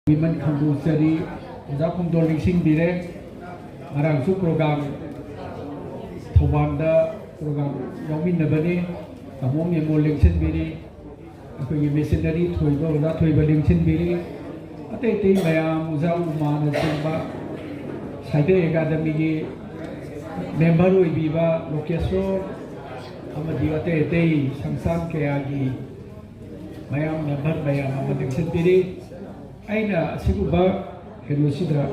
Women Kangleipak Zapung Doling Sing Dire Marang Su program Thawanda program Yongmin Nabani Among Yemo Lingsin Biri Aku Missionary Thoiba Wala Thoiba Lingsin Biri Ate Te Mayam Uza Umana Simba Saide Academy Gi Member Uibiba Lokesor Amadi Ate Te Samsam Kayagi Mayam Member Mayam Amad Lingsin Biri Aina Siguba Helusida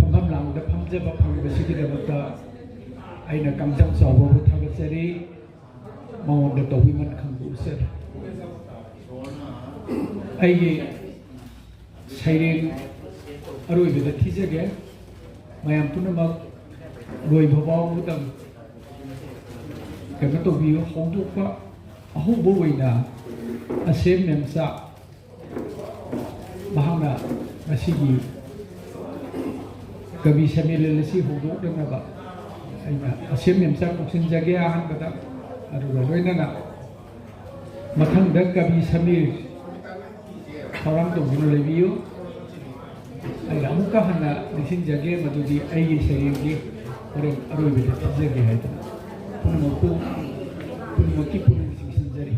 Pangam Lang the Pamjaba Pang the city of the Aina Kamjam Sawa Tagasari Mount the women Kangleipak I Seireng Arui with the teacher again. My Ampunamak Roy Baba with them. Kagato view Hondupa a whole boina a same name sa. Bahana Masigi Gabi Samilesi who don't remember. I assume himself of Sinjagia Hankata Aruana Matang Gabi Samir Haram to review. I am Kahana, the Sinjage, but the Ayi Serengi or a Ruby Zagi. Punamoku Punamoki Sinjari.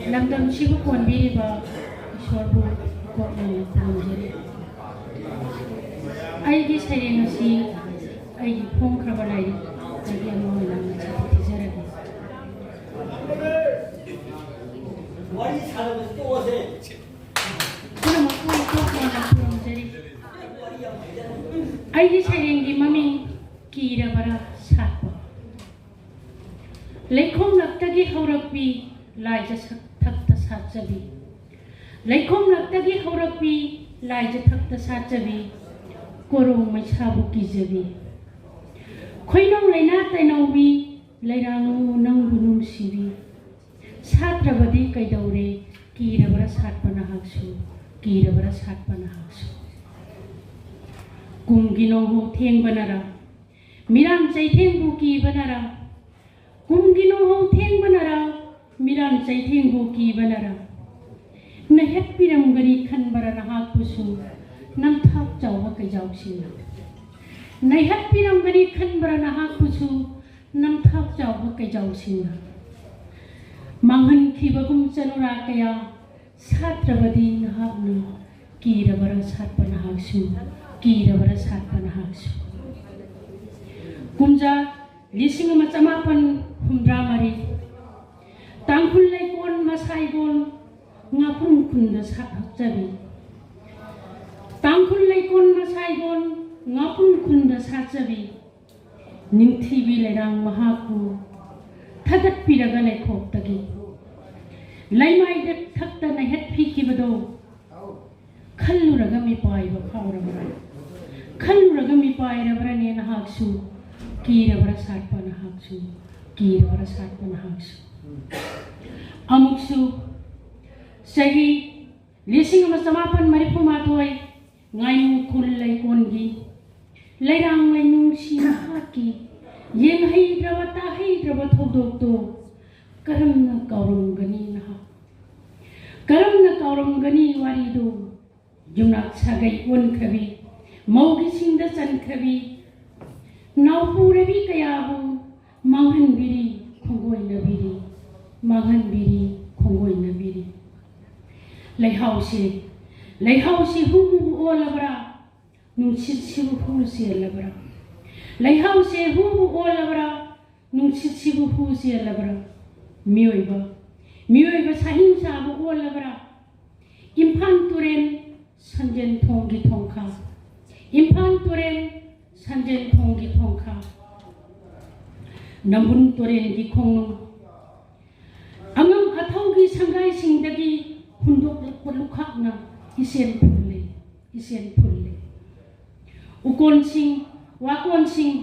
Lamdam Shibu Konbi ba Shorbu Kotni Tanjiri. I Seireng si I Pong Krabalai, I am more than Zarabi. What is happening? I Seireng di Mami Kira Bara Sapa. Lekom Laktagi Horapi, Laja Takta Satsabi. Lekom Laktagi Horapi, Laja Takta Satsabi, Koro Machabu Kizabi. Koinong Lena Tainobi, Lerang Nang Bunum Sibi. Satrabadi Kaidore, Kira Bara Satpana Haksu, Kira Bara Satpana Haksu. Kumgino Ho Teng Banara, Miram Saiteng Buki Banara. Kumgino Ho Teng Banara, Miram Saiteng Buki Banara. Nahet Piram Gari Kanbara Hakusu, Nam Tap Jawa Kajausin. Nahet Piram Gari Kanbara Hakusu, Nam Tap Jawa Kajausin. Manghan Kibagum Sanurakaya, Satrabadi Nahabnu, Kira Bara Satpana Haksu, Kira Bara Satpana Haksu. Kumja Lising Matamapan Humdramari Tangkul Laikon Masaigon Ngapun Kundas Hakjabi Tangkul Laikon Masaigon Ngapun Kundas Hakjabi Ningtibi Lerang Mahaku Tadat Piragale Koptagi Laimai that Takta Nahet Pikibado Kaluragami Pai Paura Kaluragami Pai Rabrani and Haksu Kira Bara Satpana Haksu, Kira Bara Satpana Haksu. Amuksu Sahi Lising Masamapan Manipur Matoy, Ngayu Kulay Kongi, Lerang Lainung Sinahaki, Yen Hydravata Hydravatodokto, Karam Kaurum Gani Naha. Karam Kaurum Gani Warido, Junak Sagai One Kabi, Mogi Sinda San Kabi. Now Purabi Kayabu, Mangan Biri, Kongo in the Biri, Mangan Biri, Kongo in the Biri. Lighthouse, who all labra, Nung Sitsibu Husi labra. Lighthouse, who all labra, Nung Sitsibu Husi labra. Muiba Sahin Sabu all labra. Impan Turen, Sanjan Tongi Tonka. Impan Turen, Sanjan Tongi Tonka Nambun Toren di Kong Amam Ataugi Sangai Singdagi Hundok Lukakna Hisen Puli isen phulle ukonsing wakonsing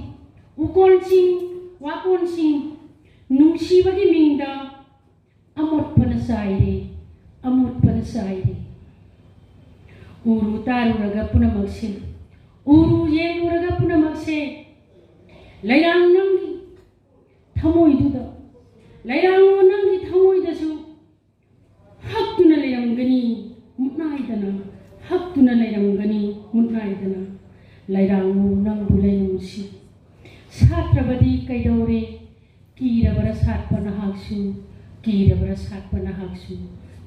ukonsing wakonsing nungsibagi mingda amot panasaire uru taru raga punamaksin uru yengu raga punamakse lairang nangi thamoi duda lairang nangi thamoi dasu haktuna lairangani mutnaidana haktuna lairangani mutnaidana lairangu nangbu lainungsi satrabadi kaidore kirabara satpana haksu kirabara satpana haksu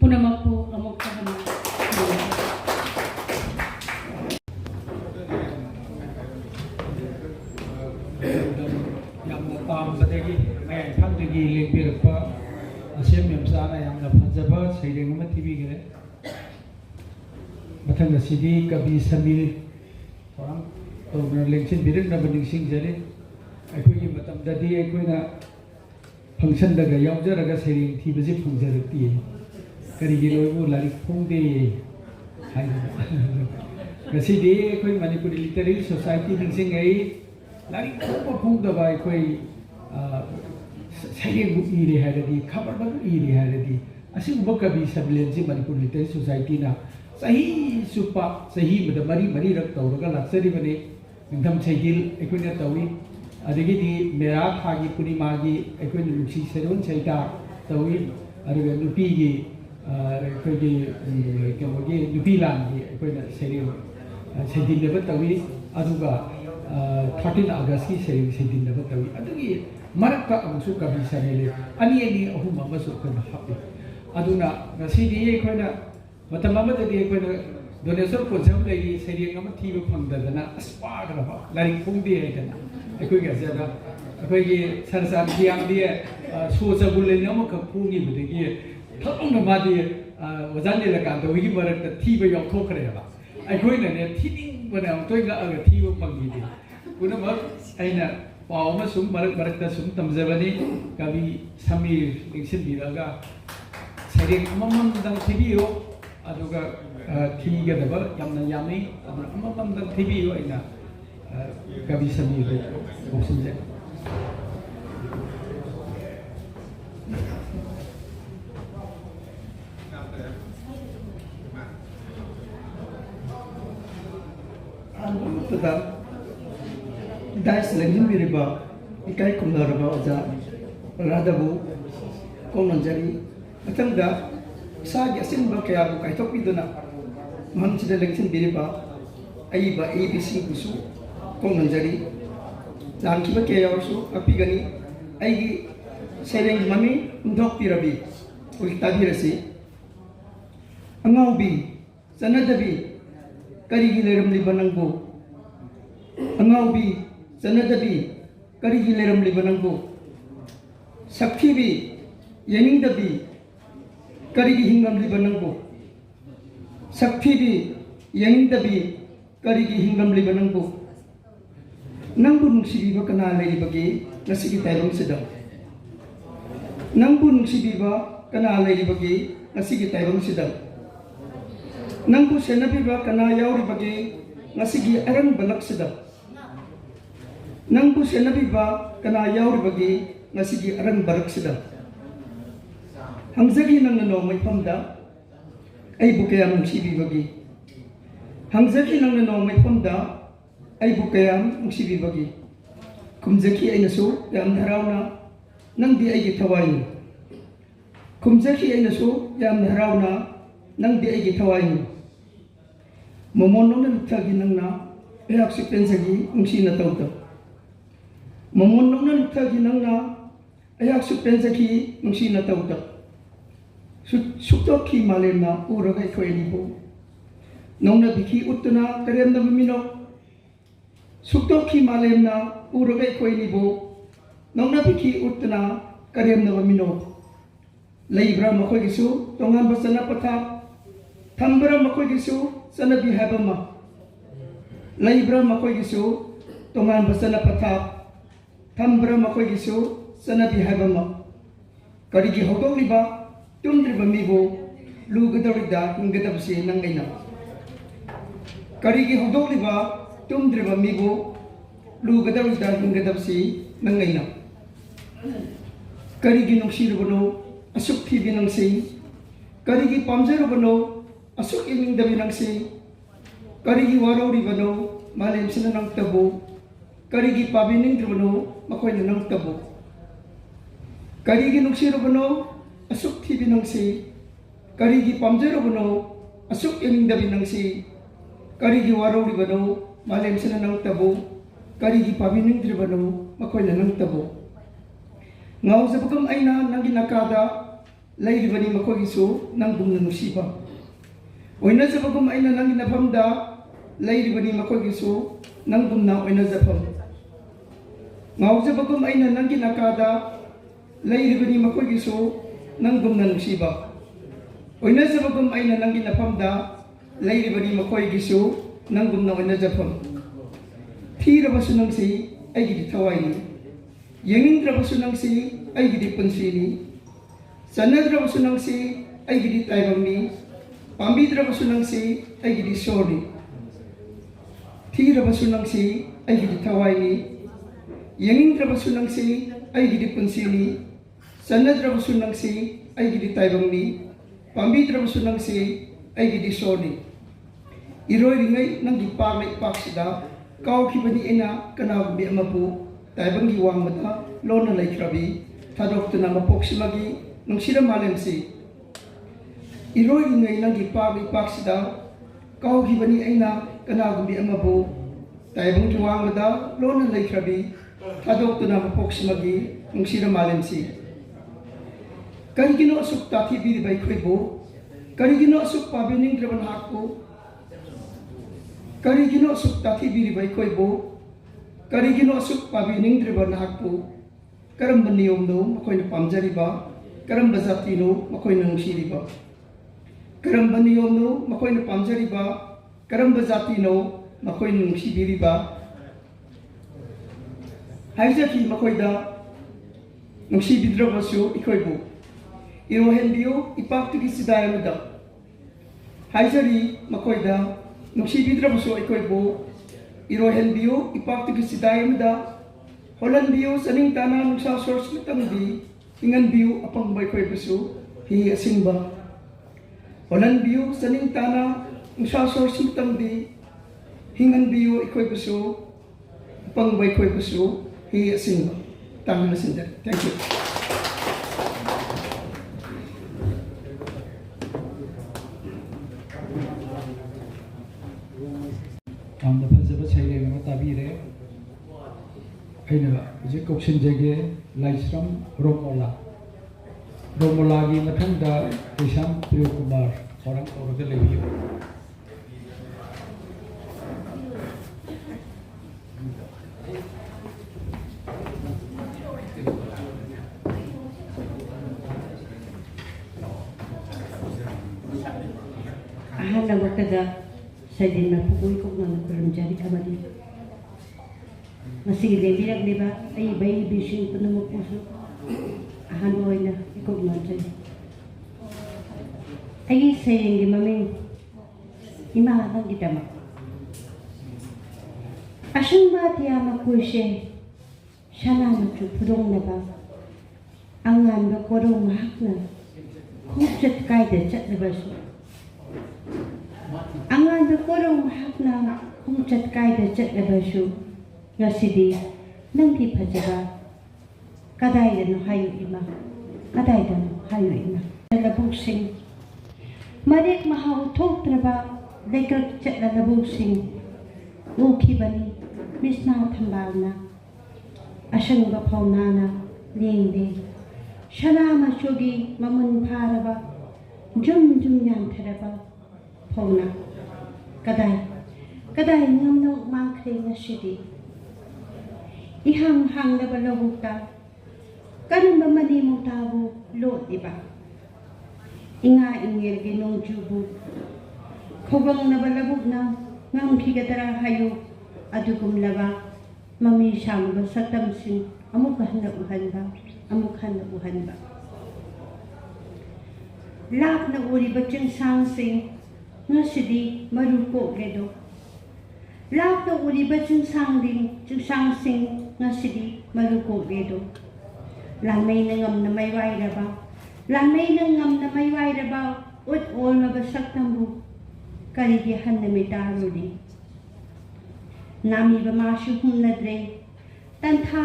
punamakku amok kahana yamna tamsadagi mayan thangdagi lengbirpa asem yamsana yamna phajaba seireng ama tibigire mathanga sidi kabi samir orang tawna lengsin bireng na baningsing jare akhoi matamdadi akhoi function daga yaujaraga seireng thibasi phangjarakti karigi loibu lari phongde haina gasidi akhoi Manipur Literary Society ningsing ai lari phongda ba akhoi Seireng iri hairadi khabar ba iri hairadi asigba kabi sablensi Manipur Literary Society na sahi supa sahi mada mari rak tawraga laksari bane ningtham chaigil akhoi tawi adagi di mera thagi purnima gi akhoi nusi seron chaita tawi aduga nupi gi akhoi gi kemogi nupi lan gi akhoi na Seireng Seidinnaba tawi aduga 13 August ki Seireng Seidinnaba tawi adugi marakka amsu kabi sanele ani ahum amasu kana happy aduna ngasidi akhoi na matam amadadi akhoi na donation project lagi Seireng ama thiba phangdadana aspagraba lari phungdi haidana akhoi ga jada akhoi gi sarsan kiam di sojabulle nama ka phungi budagi thong ma di wazan la kan to wi marak ta thiba yok thokre ba akhoi na ne thining bana toi ga aga thiba phangi di kuna ma aina paw ma sum marak ta sum tamjabani kabi samir lingsin biraga Seireng amam dang thibiyo aduga thiga daba yamna yami amam dang thibiyo aina kabi samir boxinje tada dais lengin biriba ikai kumlaraba oja radabu kononjari atangda sagi asimba kaya bu kaitok biduna mansida lengsin biriba aiba abc busu kononjari langkiba kaya orsu apigani aigi Seireng mami undok pirabi ultabirasi angaubi sanadabi karigi leram libanangbo angaubi sanadabi karigi leram libanangbo sakhibi yeningdabi karigi hingam libanangbo sakhibi yeningdabi karigi hingam libanangbo nangbu nungsibiba kana leibagi nasigi tairong sedang nangbu nungsibiba kana leibagi nasigi tairong sedang nangbu senabiba kana yauribagi ngasigi arang balak sedap nangbu senabiba kana yauribagi ngasigi arang barak sedap hangjagi nang nano may pamda ay bukayam nungsibibagi hangjagi nang nano may pamda ay bukayam nungsibibagi kumjaki ay naso yam harawna nang di ay gitawain kumjaki ay naso yam harawna nang di ay gitawain Momono na lutagi nang na ayak si pensagi ungsi na tawta. Momono na lutagi nang na ayak si pensagi ungsi na tawta. Sukto ki malem na uraga ikoy libo. Nong na biki utuna karem na buminok. Sukto ki malem na uraga ikoy libo. Nong na biki utuna karem na buminok. Laibra makoy gisu tongan basa na patak. Tambra makoy gisu sanabi habama laibra makoy gisu tongan basana pathap tambra makoy gisu sanabi habama karigi hogong liba tundriba mibo lugadawida nggadabsi nangaina karigi hudoliba tumdriba mibu lugadabda hingadabsi nangaina karigi nungsirubano asuk thibi nangsi karigi pamjarubano asuk imingdabi nangsi karigi waroribano malem sina nang tabu karigi pabiningdrubano makoy na nang tabu karigi nungsirubano asuk thibi nangsi karigi pamjarubano asuk imingdabi nangsi karigi waroribano malem sina nang tabu karigi pabiningdrubano makoy na nang tabu ngaw sa pagkam ay na nang ginakada layribani makoy iso nang bumna nusiba oyna sa pagkam ay na nang ginapamda layribani makoy iso nang bumna oyna zapam ngaw sa pagkam ay na nang ginakada layribani makoy iso nang bumna nusiba oyna sa pagkam ay na nang ginapamda layribani makoy iso nang bumna oyna zapam thira basunang si ay gidi tawai Yengindra basunang si ay gidi pansini sanadra basunang si ay gidi taibangni pambidra basunang si ay gidi sori thira basunang si ay gidi tawaini yengindra basunang si ay gidi pansini sanadra basunang si ay gidi taibangni pambidra basunang si ay gidi sori iroi ringai nang gipaglay paksida kau kibani ena kanag bi amapu taibanggi wang mata lona laikrabi thadok tuna mapoksimagi nung sira malemsi iroi ngai nang gipagi paksida kau hibani aina kanagumbi amabu taibanggi wang mata lona laikrabi thadok tuna mapoksimagi nung sira malemsi karigino asuk tathi biri bai khoibo karigino asuk pabining draban hakko karigino asuk tathi biri bai khoibo karigino asuk pabining driba nahakpo karamba niyomno makoyna pamjariba karamba zatino makoyna nungsiriba karamba niyomno makoyna pamjariba karamba zatino makoyna nungsibiriba haijaki makoyda nungsibidrabasu ikoybo irohenbiyo ipaktugi sidayamada haijari makoyda nungsibidrabasu ikoybo irohen biyo ipaktugi sidayamda holan biyo saning tana nungsa source mitangdi hingan biyo apang bay koy basu hi asingba holan biyo saning tana nungsa source mitangdi hingan biyo ikoy basu apang bay koy basu hi asingba tama na sinda. Thank you. Yamna fazaba Seireng ama tabire aina je koksinjage laisram Romola gi mathangda Isam Priyo Kumar orang oraga lebiyo Ahan na magtaga Seidinnaba pukoy kong nga nagkaramjari amadi. Masile bilang diba ay bay bising ko na magpuso. Ahan mo na ikog nandiyan. Ay Seireng di maming imahatang kita ma. Asyong ba tiyama ko siya siya na nagpudong na ba? Ang nga ba korong mahak na kung siyat kaya chat na ba siya? Ang ando korong mahak na kung chat kaya chat na ba siya nga sidi nang di pa siya kaday na hayo ima kaday na hayo ima nalabusing marik mahautok na ba lekag chat na nalabusing uki ba ni mis na tambal na asyang ba paw na lingdi siya na masyogi mamun para ba jum yan tara ba Pona, kaday ngam nung mangkre na sidi. Ihang-hang na balawag ta, karon ba mali mong tabo, lo, diba? Inga-ingir ginong jubo. Kubang na balawag na, ngam kigatara hayo, adugum laba, mamisang ba sa tamsin, amukhan na uhan ba? Lap na uri ba tiyang sangsing, nga sidi maruko gedo ꯂꯥꯛꯇ ꯎꯔꯤꯕ ꯆꯤꯡꯁꯥꯡꯁꯤꯡ ꯉꯁꯤꯗꯤ ꯃꯔꯨ ꯀꯣꯛꯂꯦꯗꯣ ꯂꯥꯟꯃꯩꯅ ꯉꯝꯅ ꯃꯩꯋꯥꯏꯔꯕ ꯎꯠ ꯑꯣꯜꯂꯕ ꯁꯛꯇꯝꯕꯨ ꯀꯔꯤꯒꯤ ꯍꯟꯅ ꯃꯤꯇꯥꯔꯨꯔꯤ ꯅꯥꯃꯤꯕ ꯃꯥꯁꯨ ꯍꯨꯝꯂꯗ꯭ꯔꯦ ꯇꯟꯊꯥ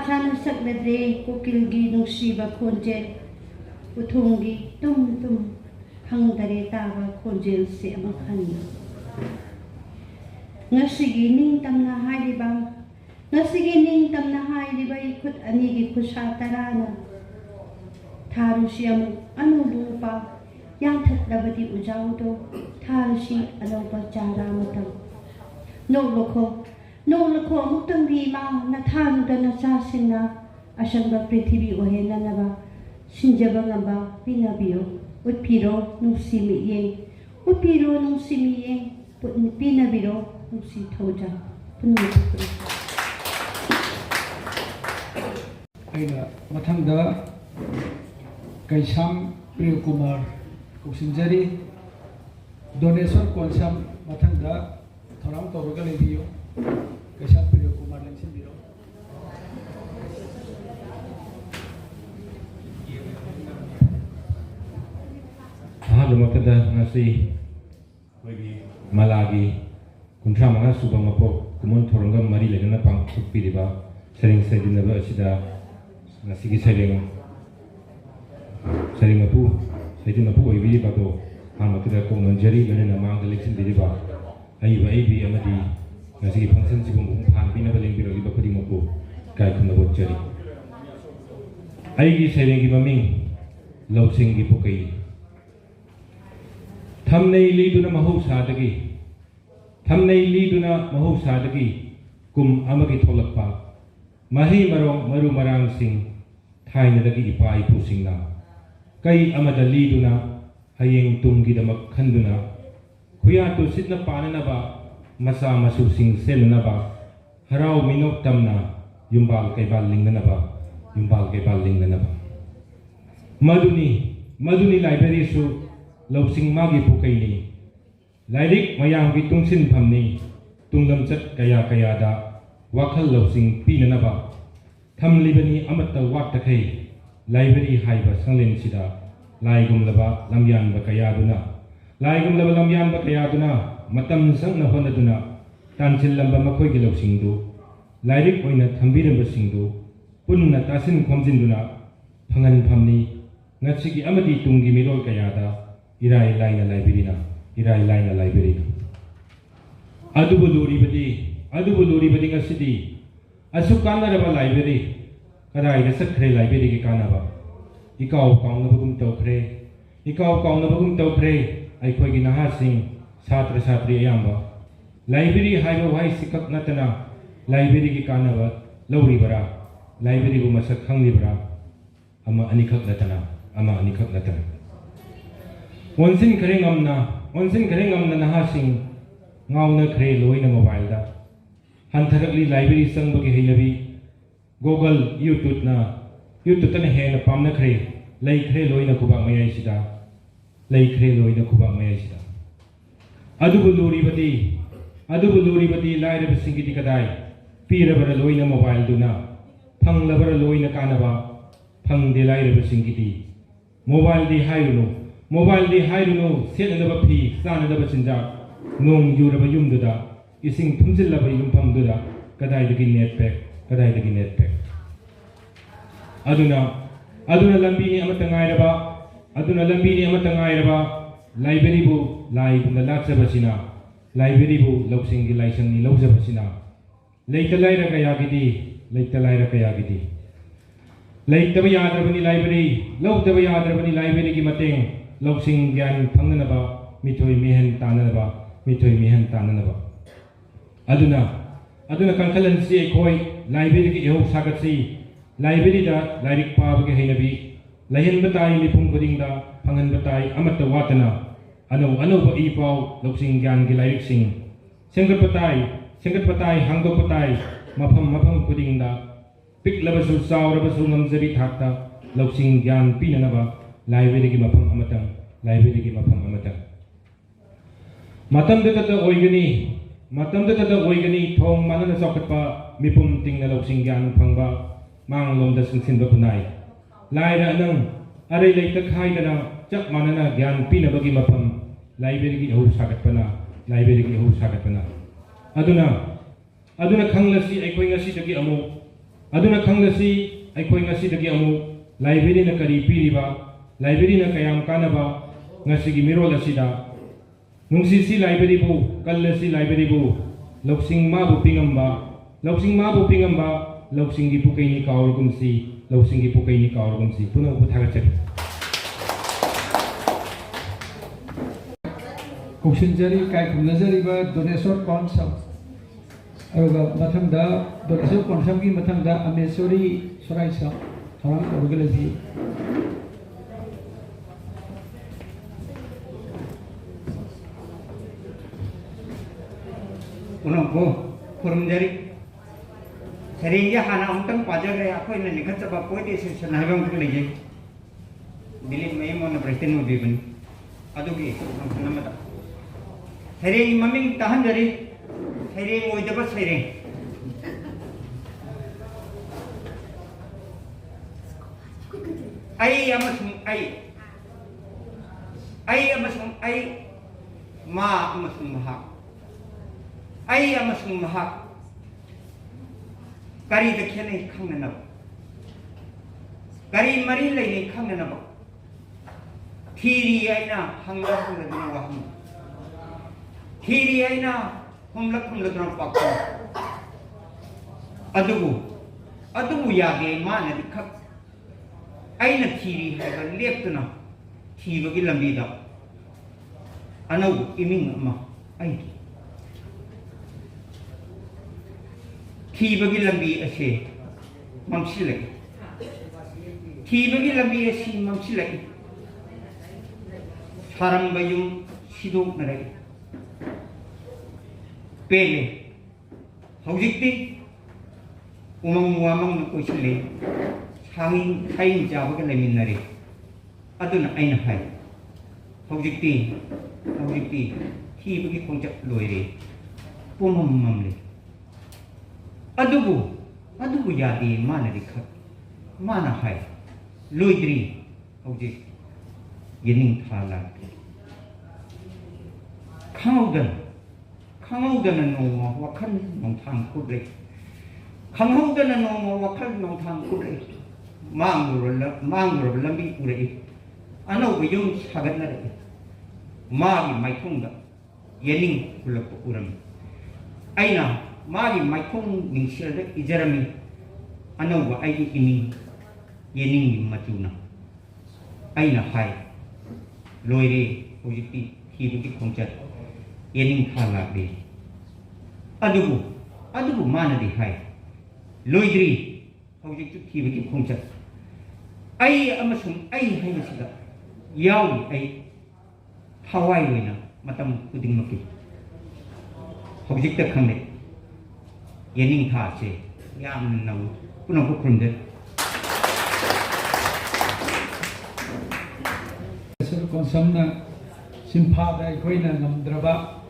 ꯆꯥꯅ ꯁꯛꯂꯗ꯭ꯔꯦ ꯀꯣꯀꯤꯜꯒꯤ ꯅꯨꯡꯁꯤꯕ ꯈꯣꯟꯖꯦꯜ ꯎꯊꯣꯡꯒꯤ ꯇꯨꯝ ꯐꯪꯗꯔꯦ ꯇꯥꯕ ꯈꯣꯟꯖꯦꯜꯁꯤ ꯑꯃꯨꯛ ꯍꯟꯅ ꯉꯁꯤꯒꯤ ꯅꯤꯡꯇꯝꯅ ꯍꯥꯏꯔꯤꯕ ꯏꯈꯨꯠ ꯑꯅꯤꯒꯤ ꯈꯨꯠꯁꯥ ꯇꯔꯥꯅ ꯊꯥꯔꯨꯁꯤ ꯑꯃꯨꯛ ꯑꯅꯧꯕ ꯎꯄꯥꯜ ꯌꯥꯟꯊꯠꯂꯕꯗꯤ ꯎꯖꯥꯎꯗꯣ ꯊꯥꯔꯨꯁꯤ ꯑꯅꯧꯕ ꯆꯥꯔꯥ ꯃꯇꯝ ꯅꯣꯛꯂꯈꯣ ꯑꯃꯨꯛꯇꯪꯗꯤ ꯏꯃꯥ ꯅꯊꯥꯅꯨꯗ ꯅꯆꯥꯁꯤꯡꯅ ꯑꯁꯪꯕ ꯄ꯭ꯔꯤꯊꯤꯕꯤ ꯑꯣꯏꯍꯟꯅꯅꯕ ꯁꯤꯟꯖꯕ ꯉꯝꯕ ꯄꯤꯅꯕꯤꯌꯨ ꯎꯠꯄꯤꯔꯣ ꯅꯨꯡꯁꯤ ꯃꯤꯠꯌꯦꯡ ꯄꯤꯅꯕꯤꯔꯣ ꯅꯨꯡꯁꯤ ꯊꯧꯖꯥꯜ ꯄꯨꯟꯅ ꯑꯩꯅ ꯃꯊꯪꯗ ꯀꯩꯁꯥꯝ ꯄ꯭ꯔꯤꯌꯀꯨꯃꯥꯔ ꯀꯧꯁꯤꯟꯖꯔꯤ ꯗꯣꯅꯦꯁꯟ ꯀꯣꯟꯁꯝ ꯃꯊꯪꯗ ꯊꯧꯔꯥꯡ ꯇꯧꯔꯒ ꯂꯩꯕꯤꯌꯨ ꯀꯩꯁꯥꯝ ꯄ꯭ꯔꯤꯌꯀꯨꯃꯥꯔ ꯂꯦꯡꯁꯤꯟꯕꯤꯔꯣ ꯑꯍꯥꯟꯕꯃꯛꯇꯗ ꯉꯁꯤ ꯑꯩꯈꯣꯏꯒꯤ ꯃꯂꯥꯒꯤ 35 ꯁꯨꯕ ꯃꯄꯣꯛ ꯀꯨꯝꯑꯣꯟ ꯊꯧꯔꯝꯒ ꯃꯔꯤ ꯂꯩꯅꯅ ꯄꯥꯡꯊꯣꯛꯄꯤꯔꯤꯕ ꯁꯩꯔꯦꯡ ꯁꯩꯗꯤꯟꯅꯕ ꯑꯁꯤꯗ ꯉꯁꯤꯒꯤ ꯁꯩꯔꯦꯡ ꯃꯄꯨ ꯑꯣꯏꯕꯤꯔꯤꯕꯗꯣ ꯑꯍꯥꯟꯕꯃꯛꯇꯗ ꯀꯧꯅꯖꯔꯤ ꯂꯣꯏꯅꯅ ꯃꯥꯡꯗ ꯂꯦꯡꯁꯤꯟꯕꯤꯔꯤꯕ ꯑꯩꯕꯤ ꯑꯃꯗꯤ ꯉꯁꯤꯒꯤ ꯐꯪꯁꯟꯁꯤꯕꯨ ꯃꯄꯨꯡ ꯐꯥꯍꯟꯕꯤꯅꯕ ꯂꯦꯡꯕꯤꯔꯛꯂꯤꯕ ꯈꯨꯗꯤꯡꯃꯛꯄꯨ ꯏꯀꯥꯏ ꯈꯨꯝꯅꯕ ꯎꯠꯆꯔꯤ ꯑꯩꯒꯤ ꯁꯩꯔꯦꯡꯒꯤ ꯃꯃꯤꯡ ꯂꯧꯁꯤꯡꯒꯤ ꯄꯨꯀꯩ ꯊꯝꯅꯩ ꯂꯤꯗꯨꯅ ꯃꯍꯧꯁꯥꯗꯒꯤ ꯀꯨꯝ ꯑꯃꯒꯤ ꯊꯣꯛꯂꯛꯄ ꯃꯍꯩ ꯃꯔꯣꯡ ꯃꯔꯨ ꯃꯔꯥꯡꯁꯤꯡ ꯊꯥꯏꯅꯗꯒꯤ ꯏꯄꯥ ꯏꯄꯨꯁꯤꯡꯅ ꯀꯩ ꯑꯃꯗ ꯂꯤꯗꯨꯅ ꯍꯌꯦꯡ ꯇꯨꯡꯒꯤꯗꯃꯛ ꯈꯟꯗꯨꯅ ꯈꯨꯌꯥꯇꯨ ꯁꯤꯠꯅ ꯄꯥꯅꯅꯕ ꯃꯆꯥ ꯃꯁꯨꯁꯤꯡ ꯁꯦꯝꯅꯅꯕ ꯍꯔꯥꯎ ꯃꯤꯅꯣꯛ ꯇꯝꯅ ꯌꯨꯝꯕꯥꯜ ꯀꯩꯕꯥꯜ ꯂꯤꯡꯅꯅꯕ ꯃꯗꯨꯅꯤ ꯂꯥꯏꯕ꯭ꯔꯦꯔꯤꯁꯨ ꯂꯧꯁꯤꯡ ꯃꯥꯒꯤ ꯄꯨꯀꯩꯅꯤ ꯂꯥꯏꯔꯤꯛ ꯃꯌꯥꯝꯒꯤ ꯇꯨꯡꯁꯤꯟꯐꯝꯅꯤ ꯇꯨꯡꯂꯝꯆꯠ ꯀꯌꯥꯗ ꯋꯥꯈꯜ ꯂꯧꯁꯤꯡ ꯄꯤꯅꯅꯕ ꯊꯝꯂꯤꯕꯅꯤ ꯑꯃꯠꯇ ꯋꯥꯠꯇꯈꯩ ꯂꯥꯏꯕ꯭ꯔꯦꯔꯤ ꯍꯥꯏꯕ ꯁꯪꯂꯦꯟꯁꯤꯗ ꯂꯥꯏꯒꯨꯝꯂꯕ ꯂꯝꯌꯥꯟꯕ ꯀꯌꯥꯗꯨꯅ ꯃꯇꯝ ꯁꯪꯅ ꯍꯣꯠꯅꯗꯨꯅ ꯇꯥꯟꯁꯤꯜꯂꯝꯕ ꯃꯈꯣꯏꯒꯤ ꯂꯧꯁꯤꯡꯗꯨ ꯂꯥꯏꯔꯤꯛ ꯑꯣꯏꯅ ꯊꯝꯕꯤꯔꯝꯕꯁꯤꯡꯗꯨ ꯄꯨꯟꯅ ꯇꯥꯁꯤꯟ ꯈꯣꯝꯖꯤꯟꯗꯨꯅ ꯐꯪꯍꯟꯐꯝꯅꯤ ꯉꯁꯤꯒꯤ ꯑꯃꯗꯤ ꯇꯨꯡꯒꯤ ꯃꯤꯔꯣꯜ ꯀꯌꯥꯗ ꯏꯔꯥꯏ ꯂꯥꯏꯅ ꯂꯥꯏꯕ꯭ꯔꯦꯔꯤꯅ ꯑꯗꯨꯕꯨ ꯂꯨꯔꯤꯕꯗꯤ ꯉꯁꯤꯗꯤ ꯑꯁꯨꯛ ꯀꯥꯟꯅꯔꯕ ꯂꯥꯏꯕ꯭ꯔꯦꯔꯤ ꯀꯗꯥꯏꯗ ꯆꯠꯈ꯭ꯔꯦ ꯂꯥꯏꯕ꯭ꯔꯦꯔꯤꯒꯤ ꯀꯥꯟꯅꯕ ꯏꯀꯥꯎ ꯀꯥꯎꯅꯕꯒꯨꯝ ꯇꯧꯈ꯭ꯔꯦ ꯑꯩꯈꯣꯏꯒꯤ ꯅꯍꯥꯁꯤꯡ ꯁꯥꯇ꯭ꯔ ꯁꯥꯇ꯭ꯔꯤ ꯑꯌꯥꯝꯕ ꯂꯥꯏꯕ꯭ꯔꯦꯔꯤ ꯍꯥꯏꯕ ꯋꯥꯍꯩꯁꯤꯈꯛ ꯅꯠꯇꯅ ꯂꯥꯏꯕ꯭ꯔꯦꯔꯤꯒꯤ ꯀꯥꯟꯅꯕ ꯂꯧꯔꯤꯕꯔꯥ ꯂꯥꯏꯕ꯭ꯔꯦꯔꯤꯕꯨ ꯃꯁꯛ ꯈꯪꯂꯤꯕꯔꯥ ꯑꯃ ꯑꯅꯤꯈꯛ ꯅꯠꯇꯅ ꯑꯣꯟꯁꯤꯟꯈ꯭ꯔꯦ ꯉꯝꯅ ꯅꯍꯥꯁꯤꯡ ꯉꯥꯎꯅꯈ꯭ꯔꯦ ꯂꯣꯏꯅ ꯃꯣꯕꯥꯏꯜꯗ ꯍꯟꯊꯔꯛꯂꯤ ꯂꯥꯏꯕ꯭ꯔꯦꯔꯤ ꯆꯪꯕꯒꯤ ꯍꯩꯅꯕꯤ ꯒꯨꯒꯜ ꯌꯨꯇ꯭ꯌꯨꯕꯇꯅ ꯍꯦꯟꯅ ꯄꯥꯝꯅꯈ꯭ꯔꯦ ꯂꯩꯈ꯭ꯔꯦ ꯂꯣꯏꯅ ꯈꯨꯕꯥꯛ ꯃꯌꯥꯏꯁꯤꯗ ꯑꯗꯨꯕꯨ ꯂꯨꯔꯤꯕꯗꯤ ꯂꯥꯏꯔꯕꯁꯤꯡꯒꯤꯗꯤ ꯀꯗꯥꯏ ꯄꯤꯔꯕꯔ ꯂꯣꯏꯅ ꯃꯣꯕꯥꯏꯜꯗꯨꯅ ꯐꯪꯂꯕꯔ ꯂꯣꯏꯅ ꯀꯥꯟꯅꯕ ꯐꯪꯗꯦ ꯂꯥꯏꯔꯕꯁꯤꯡꯒꯤꯗꯤ ꯃꯣꯕꯥꯏꯜꯗꯤ ꯍꯥꯏꯔꯨꯅꯨ ꯁꯦꯠꯅꯗꯕ ꯐꯤ ꯆꯥꯅꯗꯕ ꯆꯤꯟꯖꯥꯛ ꯅꯣꯡ ꯌꯨꯔꯕ ꯌꯨꯝꯗꯨꯗ ꯏꯁꯤꯡ ꯊꯨꯝꯖꯤꯜꯂꯕ ꯌꯨꯝꯐꯝꯗꯨꯗ ꯀꯗꯥꯏꯗꯒꯤ ꯅꯦꯠ ꯄꯦꯛ ꯑꯗꯨꯅ ꯂꯝꯕꯤꯅꯤ ꯑꯃꯠꯇ ꯉꯥꯏꯔꯕ ꯂꯥꯏꯕ꯭ꯔꯦꯔꯤꯕꯨ ꯂꯥꯏꯒꯨꯝꯅ ꯂꯥꯠꯆꯕꯁꯤꯅ ꯂꯥꯏꯕ꯭ꯔꯦꯔꯤꯕꯨ ꯂꯧꯁꯤꯡꯒꯤ ꯂꯥꯏꯁꯪꯅꯤ ꯂꯧꯖꯕꯁꯤꯅ ꯂꯩꯇ ꯂꯥꯏꯔ ꯀꯌꯥꯒꯤꯗꯤ ꯂꯩꯇꯕ ꯌꯥꯗ꯭ꯔꯕꯅꯤ ꯂꯥꯏꯕ꯭ꯔꯦꯔꯤꯒꯤ ꯃꯇꯦꯡ ꯂꯧꯁꯤꯡ ꯒ꯭ꯌꯥꯟ ꯐꯪꯅꯅꯕ ꯃꯤꯊꯣꯏ ꯃꯤꯍꯦꯟ ꯇꯥꯅꯅꯕ ꯑꯗꯨꯅ ꯀꯟꯈꯠꯍꯟꯁꯤ ꯑꯩꯈꯣꯏ ꯂꯥꯏꯕ꯭ꯔꯦꯔꯤꯒꯤ ꯏꯍꯧ ꯁꯥꯒꯠꯁꯤ ꯂꯥꯏꯕ꯭ꯔꯦꯔꯤꯗ ꯂꯥꯏꯔꯤꯛ ꯄꯥꯕꯒꯤ ꯍꯩꯅꯕꯤ ꯂꯩꯍꯟꯕ ꯇꯥꯏ ꯃꯤꯄꯨꯝ ꯈꯨꯗꯤꯡꯗ ꯐꯪꯍꯟꯕ ꯇꯥꯏ ꯑꯃꯠꯇ ꯋꯥꯠꯇꯅ ꯑꯅꯧꯕ ꯏ ꯄꯥꯎ ꯂꯧꯁꯤꯡ ꯒ꯭ꯌꯥꯟꯒꯤ ꯂꯥꯏꯔꯤꯛꯁꯤꯡ ꯁꯦꯝꯒꯠꯄ ꯇꯥꯏ ꯍꯥꯡꯗꯣꯛꯄ ꯇꯥꯏ ꯃꯐꯝ ꯈꯨꯗꯤꯡꯗ ꯄꯤꯛꯂꯕꯁꯨ ꯆꯥꯎꯔꯕꯁꯨ ꯉꯝꯖꯕꯤ ꯊꯥꯛꯇ ꯂꯧꯁꯤꯡ ꯒ꯭ꯌꯥꯟ ꯄꯤꯅꯅꯕ ꯂꯥꯏꯕ꯭ꯔꯦꯔꯤꯒꯤ ꯃꯐꯝ ꯑꯃꯇꯪ matamdata oigani thong manana sokatpa mipum tingna lawsing gyan phangba manglomda singsinba kunai laira anang arai leita khaidana chap manana gyan pinabagi mapam library gi ahu sagatpana aduna khanglasi aikoi ngasi dagi amu library na kari piriba library na kayam kanaba ngasi gi mirol asida nungsisi library bu kallasi library bu loksing ma bu pingamba loksing gi pukai ni kaurgumsi puno buthagatchak Kuxinjari kai kumnajari ba donation konsam aruga mathangda donation konsam gi mathangda amesori soraisa thorang orgalaji unang ko kurumjari Seireng hana untang pajak aku ini nikat sebab poin di sini nahagam kerja bilik mai mau nabratin mau bibin adugi nama tak Seireng maming tahan dari Seireng mau dapat Seireng ai amasum ai ma amasum mahak ai amasum mahak Kari dekhian ni khang na nab, kari mari lay ni khang na nab. Thiri ay na hangla dina waham, thiri ay na humla dina pakko. Adugu yage mana dikhak. Ay na thiri hay ba lep tu na, thiri bagi lambi da. Anaw iming ama ay. Thibagi lambi ase mamsilai thibagi lambi ase mamsilai sarang bayum sidok narai pele haujikti umang muamang nakoisile hangin hain jabaga lamin nare aduna aina hai haujikti thibagi kongchak loire pumam mamle adugu yadi mana dikhat mana hai loidri hauji yening thala khangaudan no wakhan nong thang kudre khangaudan no wakhan nong thang kudre mangur lambi ure anau bayung sagat na re magi maithungda yening kulap uram aina Mari maikong ningsil de ijarami ano ba ay ini yening matuna ay na hai loire ojiti hibuki kongchat yening thala be adugu mana di hai loidri ojiti hibuki kongchat ay amasung ay hai sida yaw ay hawai wena matam kuding maki ojiti khangde yening thase yam naw puno bukrunde sir konsamna simphada koina ngamdraba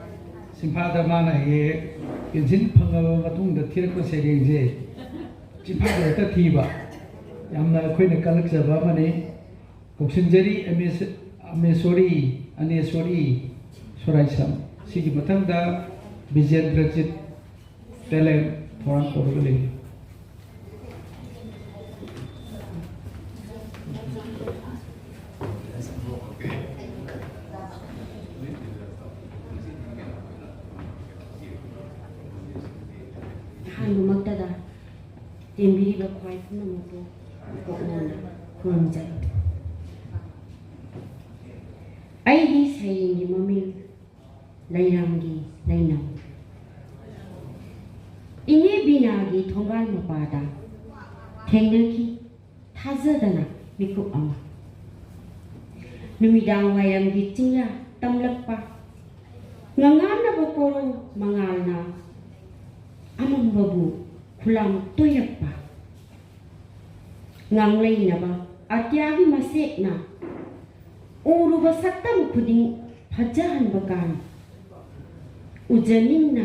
simphada mana he pension phangaba matungda thirakpa Seireng je simphada ta thiba yamna koina kalakjaba mane koksinjari anesori soraisam sigi mathangda Vijendrajit talent thorang orgale hanu magdada tembiri ba kwai puno mo ko nana kunjai ai di Seireng gi mami lairanggi lainam Inge binagi thongal mapada thengnaki thazadana miku ama numidang wayang gitingya tamlakpa ngangana bokoro mangalna amang babu kulam toyakpa nganglay na ba atyagi masekna uru ba satam kuding phajahan bakan ujaningna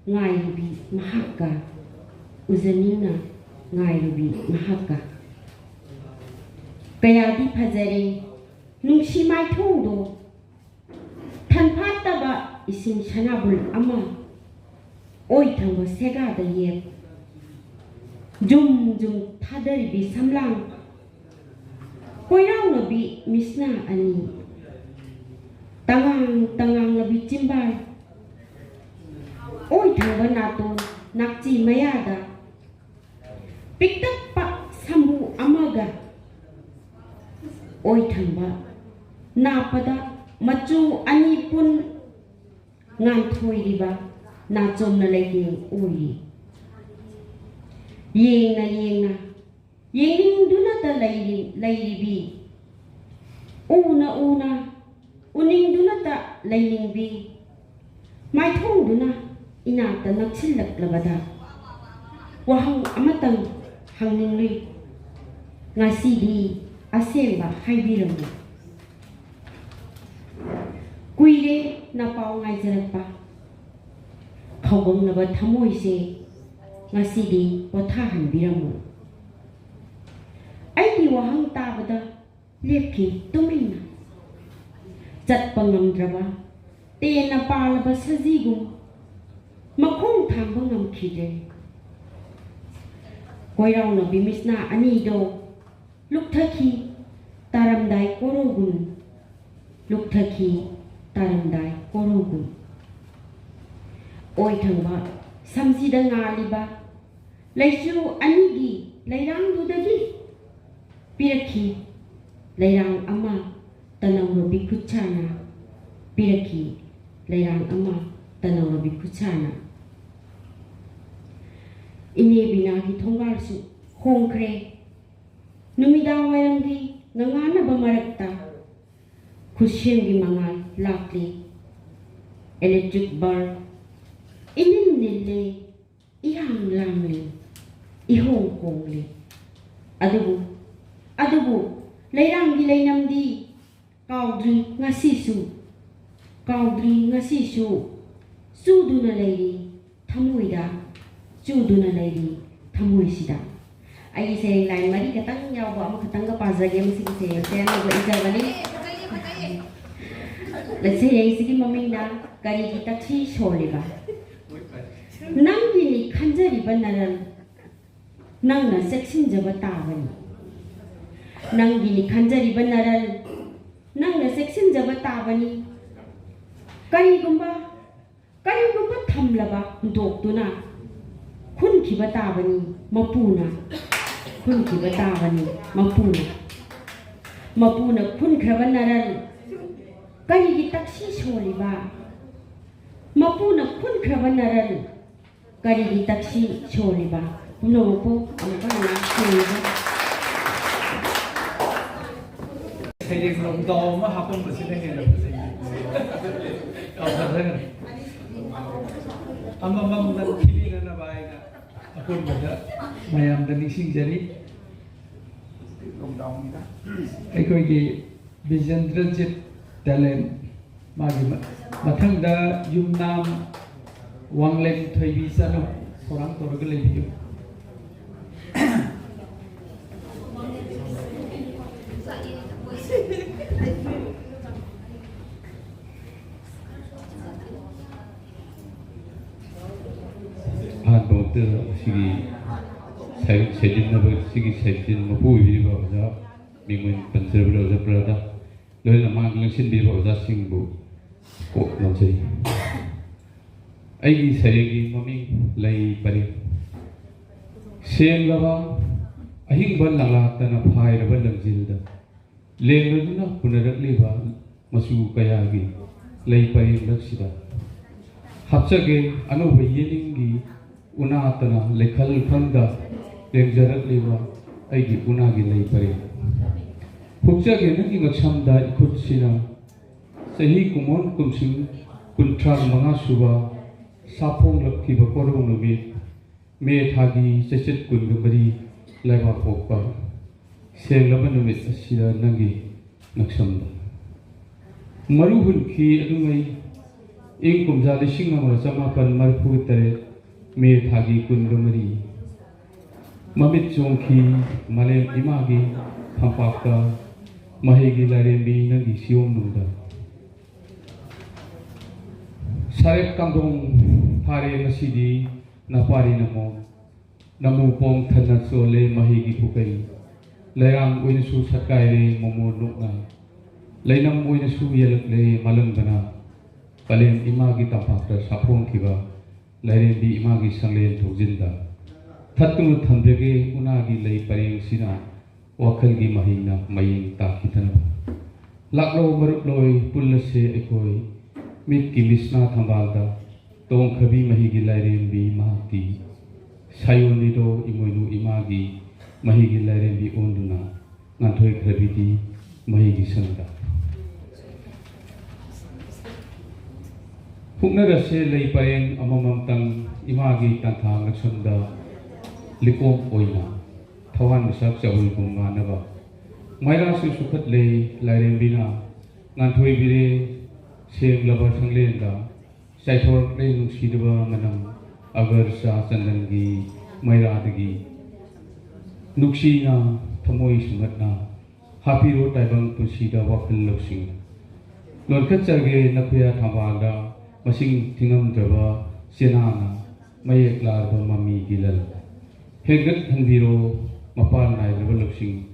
ngairubi mahakka ujaningna ngairubi mahakka kayadi phajare nungsi maithongdo thanphataba ising sanabul ama oi thangba sega da ye jum jum thadari samlang koirau nabi misna ani tangang nabi chimbai oi thangba nato nakchi mayada piktak pa sambu amaga oi thangba napada machu ani pun ngan thoiriba na chomna legeng oi yengna yenging duna ta lairibi una uning duna ta lailingbi mai thong duna ina ta naksilak labada wahang amatang hangningli ngasi di asemba haibiramu kuire na pau ngai jarakpa khawbang naba thamoi se ngasi di potha hanbiramu aidi wahang tabada lepki tumina chatpa ngamdraba tena palaba sajigum makhong thamba ngamkhide koirau na bimisna ani do lukthaki taramdai korogun lukthaki taramdai korogun oi thangba samsida ngaliba leisu anigi leirang dudagi pirakhi leirang ama tanawro bikuchana pirakhi leirang ama tanawro bikuchana ine binagi thongarsu hongkre numida wairanggi ngangana bamarakta khushyengi mangal lakli electric bulb inin nille ihang lamli ihong kongli adubu leiranggi leinamdi kaudri ngasisu suduna leiri thamuida chuduna leiri thamuisida ai sereng lain mari katang yawa ama katang ka pazage am sing se sen go ijawani le sereng sigi mamina kari ki taksi sholiba nangini khanjari banaran nangna section jaba tabani nangini khanjari banaran nangna section jaba tabani kari gumba thamlaba doktuna khun khiba tabani mapuna khun khiba tabani mapuna khun khrabanaran kari gi taksi sholiba mapuna khun khrabanaran kari gi taksi sholiba punopo amka na sholiba Seireng lomdom ma hapon basina hena basina awharan amamam nan khilina na baina apun bada mayam da nising jari lomdom da aikoi gi Vijendrajit talent magi mathang da yumnam wanglem thoibi sano korang torgale biyo sigi Seireng Seidinnaba sigi Seidin mapu biba oja mingwen panserba oja prada loy lamang langsin biba oja singbu ko lansai ai Seirengi mami lai pari seng laba ahing ban lala tana phai raba langjilda lengaduna punarakliba masu kayagi lai pari laksida hapsage anoba yeningi unatana lekhal khanda lengjarak liwa aigi unagi lei pare hukjage nangi ngaksamda ikhut sina sahi kumon kumsing kuntrang manga suba sapong lakhi ba korong nomi me thagi chechet kun gari laiba pokpa senglaba nomi asida nangi naksamda maru hunki adumai ing kumja lising amar samapan marfu tere me thagi kundomari mamit chongki malem imagi thampakta mahegi larembi nagi siom nungda sarek kangdong pare nasidi napari namo namu pom thana sole mahegi pukai lerang uinsu satkai momo nukna leinam uinsu yelak le malang bana palem imagi tampakta sapong kiba lairembi imagi sanglen thojinda thattu thamdege unagi lei pareng sina wakhalgi mahina mayeng takitana laklo maruploi pullase ekoi mit ki misna thambalda tong khabi mahigi lairembi mahati sayonido imoinu imagi mahigi lairembi onduna nganthoi khabidi mahigi sangda Puknarase lay pareng amamamtang imagi tanthang nagsunda likom oina thawan masak chawul bunganaba maira su sukhat lay lairembina nganthoi bire seng labar sanglenda saithor lay nungsidaba manam agar sa chandangi maira dagi nuksina thamoi sungatna hapiro taibang pusida wakhal loksing lorkhat charge nakuya thambalda masing tingam draba senana mayek larba mami gilal hegat hanbiro mapal nai draba loksing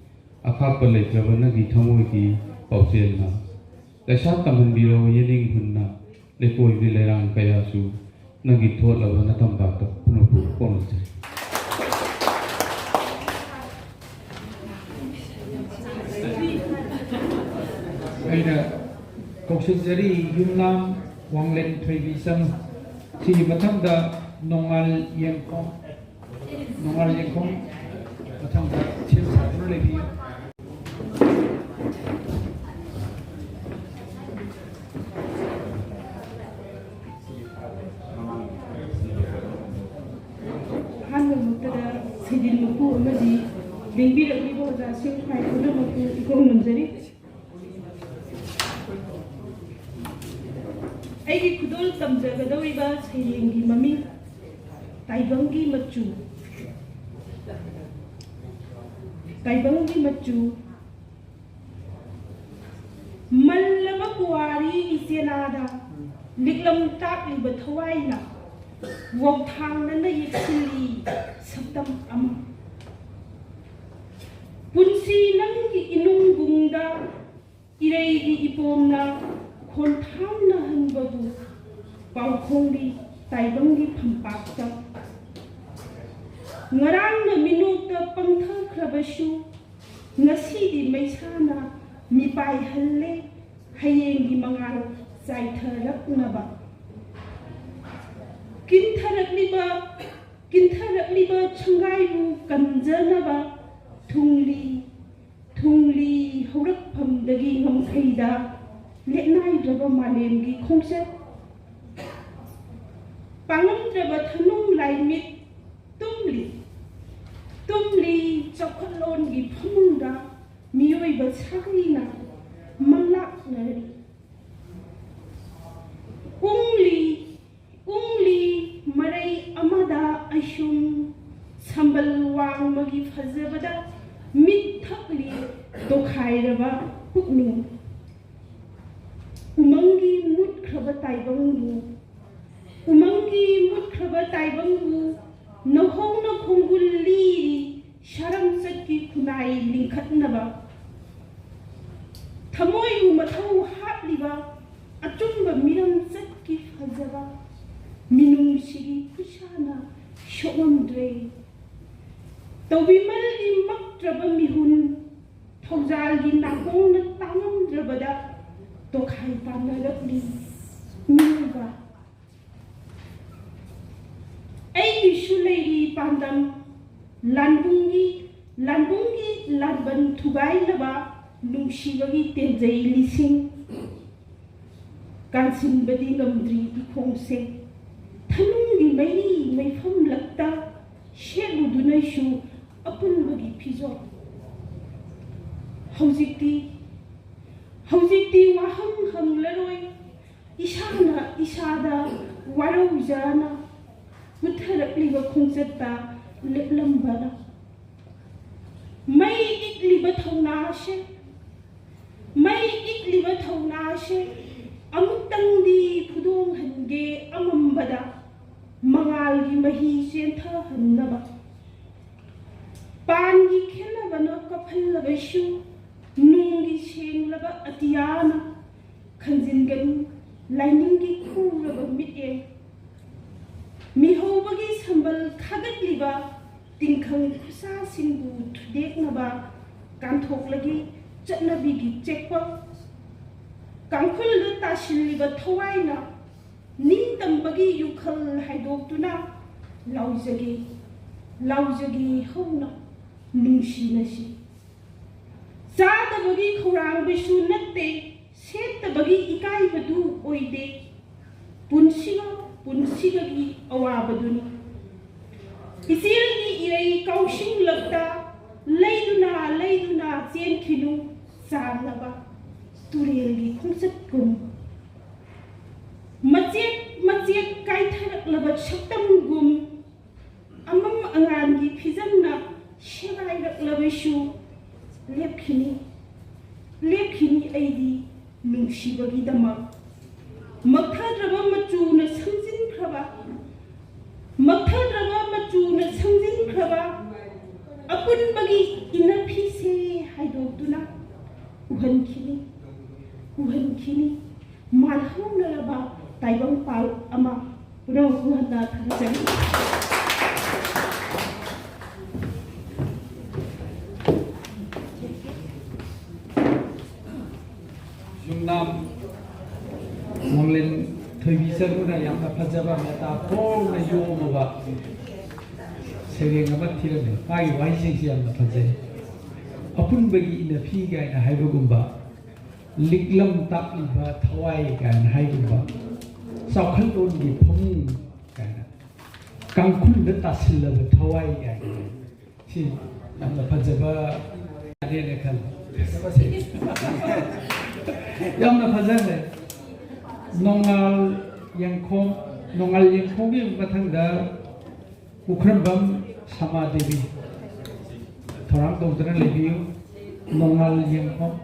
akhapa leitraba nagi thamoi ki pauchelna laisa tamhanbiro yening hunna lekoi bi lerang kaya su nagi tholaba na tamba ta punopu ponse aina koksinjari yumnam wanglen trevisan si matangda nongal yengkong matangda chilsa lebi hanno mutada sidin muku amadi bingbi rakli bo da sing phai ko da muku ikong munjari aigi khudol tamjagadawiba Seirengi mami taibangi machu mallama kuwari isenada liklam takliba thawaina wokthangna na yiksili saktam ama punsi nangi inungbungda ireigi ipomna khonthangna hanbabu paukhongdi taibangi phampakta ngarangna minukta pangthakrabashu ngasidi maisana mipai halle hayengi mangal saitharaknaba kintarakliba changaibu kanjanaba thungli haurakphamdagi ngamkhaida letnai draba malemgi khongset pangam draba thanum laimit tumli chokhalongi phamungda miyoiba sagrina manglaknari ungli marai amada ashum sambal wangmagi fazabada mithakli dokhairaba puknu umangi mutkraba taibangu nohongna khongulli sharam sakki kunai lingkhatnaba thamoi mathau hapliba achumba miram sakki fazaba minung sigi kushana shomamdre tawbimalgi maktraba mihun thawjalgi nakongna tamamdrabada tokhai panarakli miluba aigi shulairi pandam landungi lanban thugai laba nungshibagi tenjai lising kansin badi ngamdri ikhongse thanungi maifam lakta shegudunashu apunbagi phijo hojikti waham hamlaroi isana isada warujana mutharakliba khongchata leplambana mai ikliba thaunashe mai ikliba thaunashe amutangdi phudong hange amambada mangalgi mahi sentha hannaba pangi khelabana kaphalabashu nungi senglaba atiyana khanjingani liningi khuraba mitye mihobagi sambal khagatliba tingkhang khusa singbu thudeknaba kanthok chatnabigi chekpa kangkhulda tasiliba thawaina ningtambagi yukhal haidoktuna laujagi hona nungsinasi sadabagi khurangbisu natte setabagi ikaibadu oide punsigagi awabaduni isilgi irei kausing lakta leiduna chenkhinu sarnaba turelgi khungsatkum macet kaithaраklaba saktamgum amam angangi phizamna shegairaklabasu lepkhini aidi nungsibagi dama makhadraba machuna sangjinkraba apunbagi inaphise haidokduna uhankhini malhaunaraba taibang pal ama punahuhana thangajani Jungnam Monglin Thuibisaruna yamna phajaba meta phongna yomaba Seireng ama thirane pai waisingsi yamna phajai apunbagi ina phi gaina haibagumba liklam tapliba thawai gaina haibagumba saukhalongi phomung gaina kangkhulda tasilaba thawai gaina si yamna phajaba ane khal yamna phajane nongal yangkhong gi mathangda ukhrambam sama devi thorang dongdana lebiu nongal yangkhong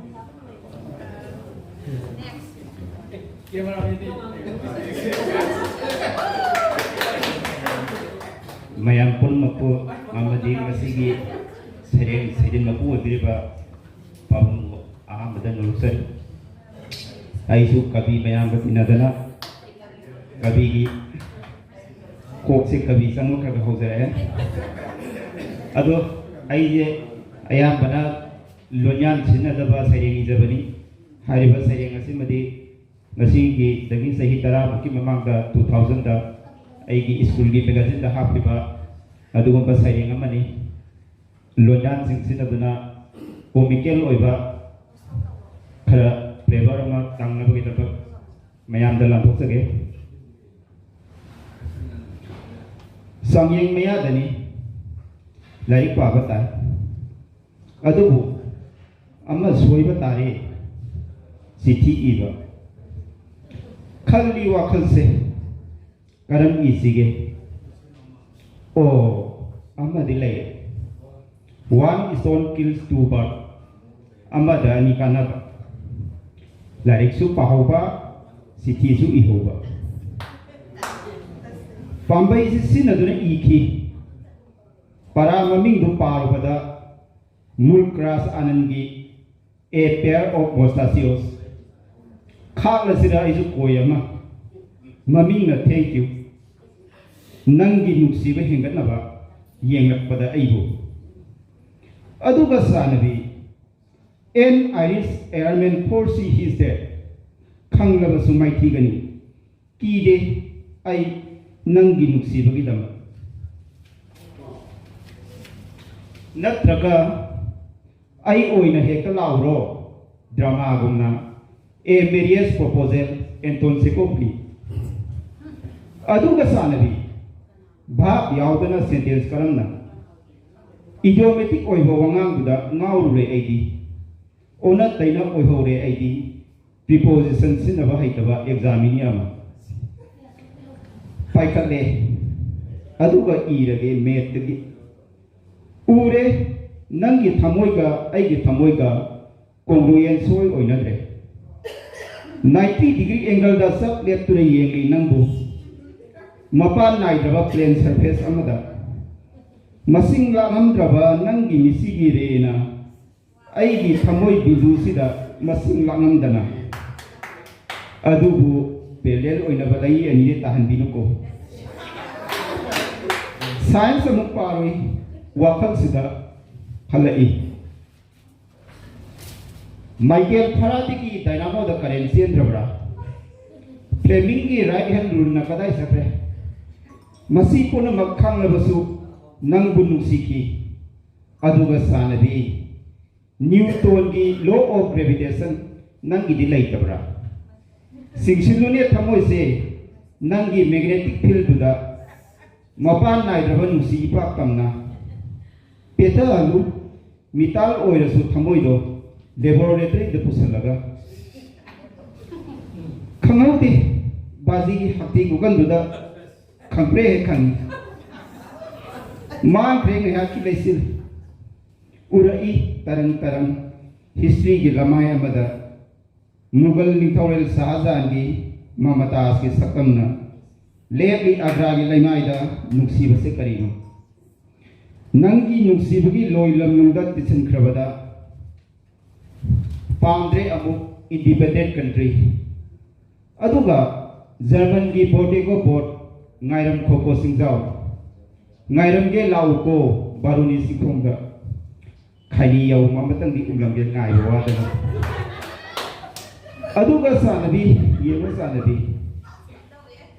mayam pun mapu amadi masigi Seireng Seidinnaba obiriba pabung ahamadan nulusan aisu kabi mayam batinadana kabi kok se kabi sangmo kaga hojaya ado aije ayam bana lonyan sinadaba Seireng ijabani hariba Seireng asimadi ngasigi dagi sahi tara buki mamangda 2000 da aigi school gi magazine da hapiba adugumba Seireng amani lonyan sinadana komikel oiba khara flavor ma tangna bagi tabak mayam da lantok sage sangyeng maya dani larik paba ta adubu amma soiba tare sithi iba khalli wakhal se karam isige o amma dilai one stone kills two birds amma da ni kanaba larik su pahoba sithi su ihoba pambai sinaduna iki para maming du parubada mulkras anangi a pair of mustachios khakla sira isu koyama maming na thank you nangi nuksiba hengatnaba yenglakpada aibu aduga sanabi an Irish airman foresee his death Kangleba sumaithi gani kide ai nangi nuksibagi dama natraga ai oina heka lauro drama gumna a marriage proposal Anton Sekopli aduga sanabi bhab yaudana sentence karamna idiomatic oibo wangang buda ngaurure aidi ona taina oihore aidi preposition सिनबा हैतबा एग्जामिनी अमा पाइखले अदुगा इरगे मेटगी उरे नंगी थमोइगा आइगी थमोइगा कोंग्रुएंस होय ओइनद्रे 90 डिग्री एंगल दा सब लेफ्टुरे येंगी नंगबु मपान नाइद्रबा प्लेन सरफेस अमदा मसिंग लांगमद्रबा नंगी मिसिगी रेना आइगी थमोइ बिदुसिदा मसिंग लांगमदना अदुबु पेलेल ओइनबा लई अनिरे ताहनबिनुको साइंस अमुक पारोइ वाखल सिदा हलई माइकेल फरादी की डायनामो द करेंट सेंद्रबरा फ्लेमिंग की राइट हैंड रूल न कदाई सकरे मसी पुन मखंग लबसु नंगबु नुसिकी अदुगा सानबी न्यूटन की लॉ ऑफ ग्रेविटेशन नंगी दिलाई तबरा सिंगसिलुने थमोय से नंगी मैग्नेटिक फील्ड दुदा मपान नाइद्रबा नुसी इपाक तमना पेता अलू मिताल ओइरसु थमोइदो लेबोरेटरी द पुसलगा खंगौते बाजी की हत्ती गुगन दुदा खंप्रे है खंग मांग रे गया की लेसिल उरई तरंग तरंग हिस्ट्री की लमाय मदा मुगल निथौरेल शाहजहां की ममताज की सकमना लेबी आग्रा की लैमाइदा नुक्सीब से करीनो नंगी नुक्सीबगी लोइलम नुंदा तिसनख्रबदा पामद्रे अमु इंडिपेंडेंट कंट्री अदुगा जर्मन की बोर्डेगो बोर्ड ngairम खोको सिंजाव ngairम के लाउको बारुनी सिखोंगा खाली याव ममतंग दी उलंगे ngaयो वादना अदुगा सानबी येनो सानबी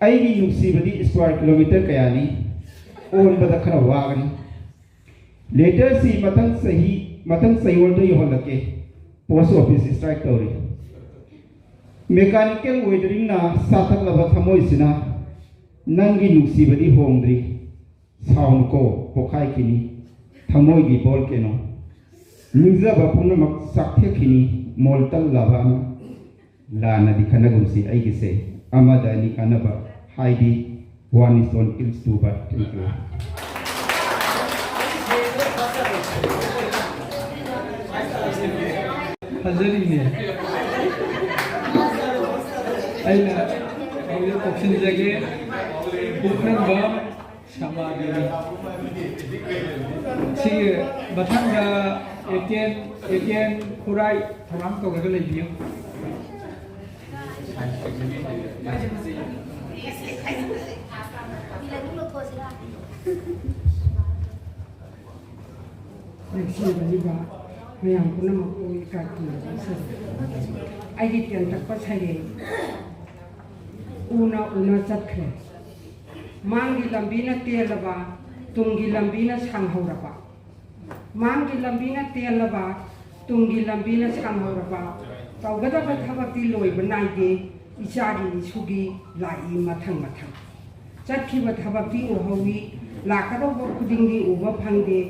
आईगी नुक्सीबदी स्क्वायर किलोमीटर कयानी ओन बदा खरा वागनी लेटर सी मतंग सही वर्दो योहलके पोस्ट ऑफिस स्ट्राइक तौरी मेकानिकल वेदरिंग ना साथक लबा थमोइसिना नंगी नुक्सीबदी होंद्री साउंड को पोखाई किनी थमोइगी बोल केनो निजबा पुनमक साख्य किनी मोलतल लबा लाना दिखनगुमसी आइगिसे अमदा निकानबा हाइदी one is on kills two but thank you हजरीने अइना अइले ऑप्शन जगे बुखनबा समादेवी सी बथंगा एकेन खुराई थराम तौरगा लेबियो मैम पुनमक आई टेन तक सैरें उना चत्रे मांगी लंबीना तेलबा तुंगी लंबीना सांहौरबा मांगी लंबीना तेलबा तुंगी लंबीना सांहौरबा तौगदबा थबक्ति लोइबा नाइदे इचारी इसुगी लाई मथंग मथंग चत्खिबा थबक्ति उहौवी लाकदौबा खुदिंगी उबा फंगदे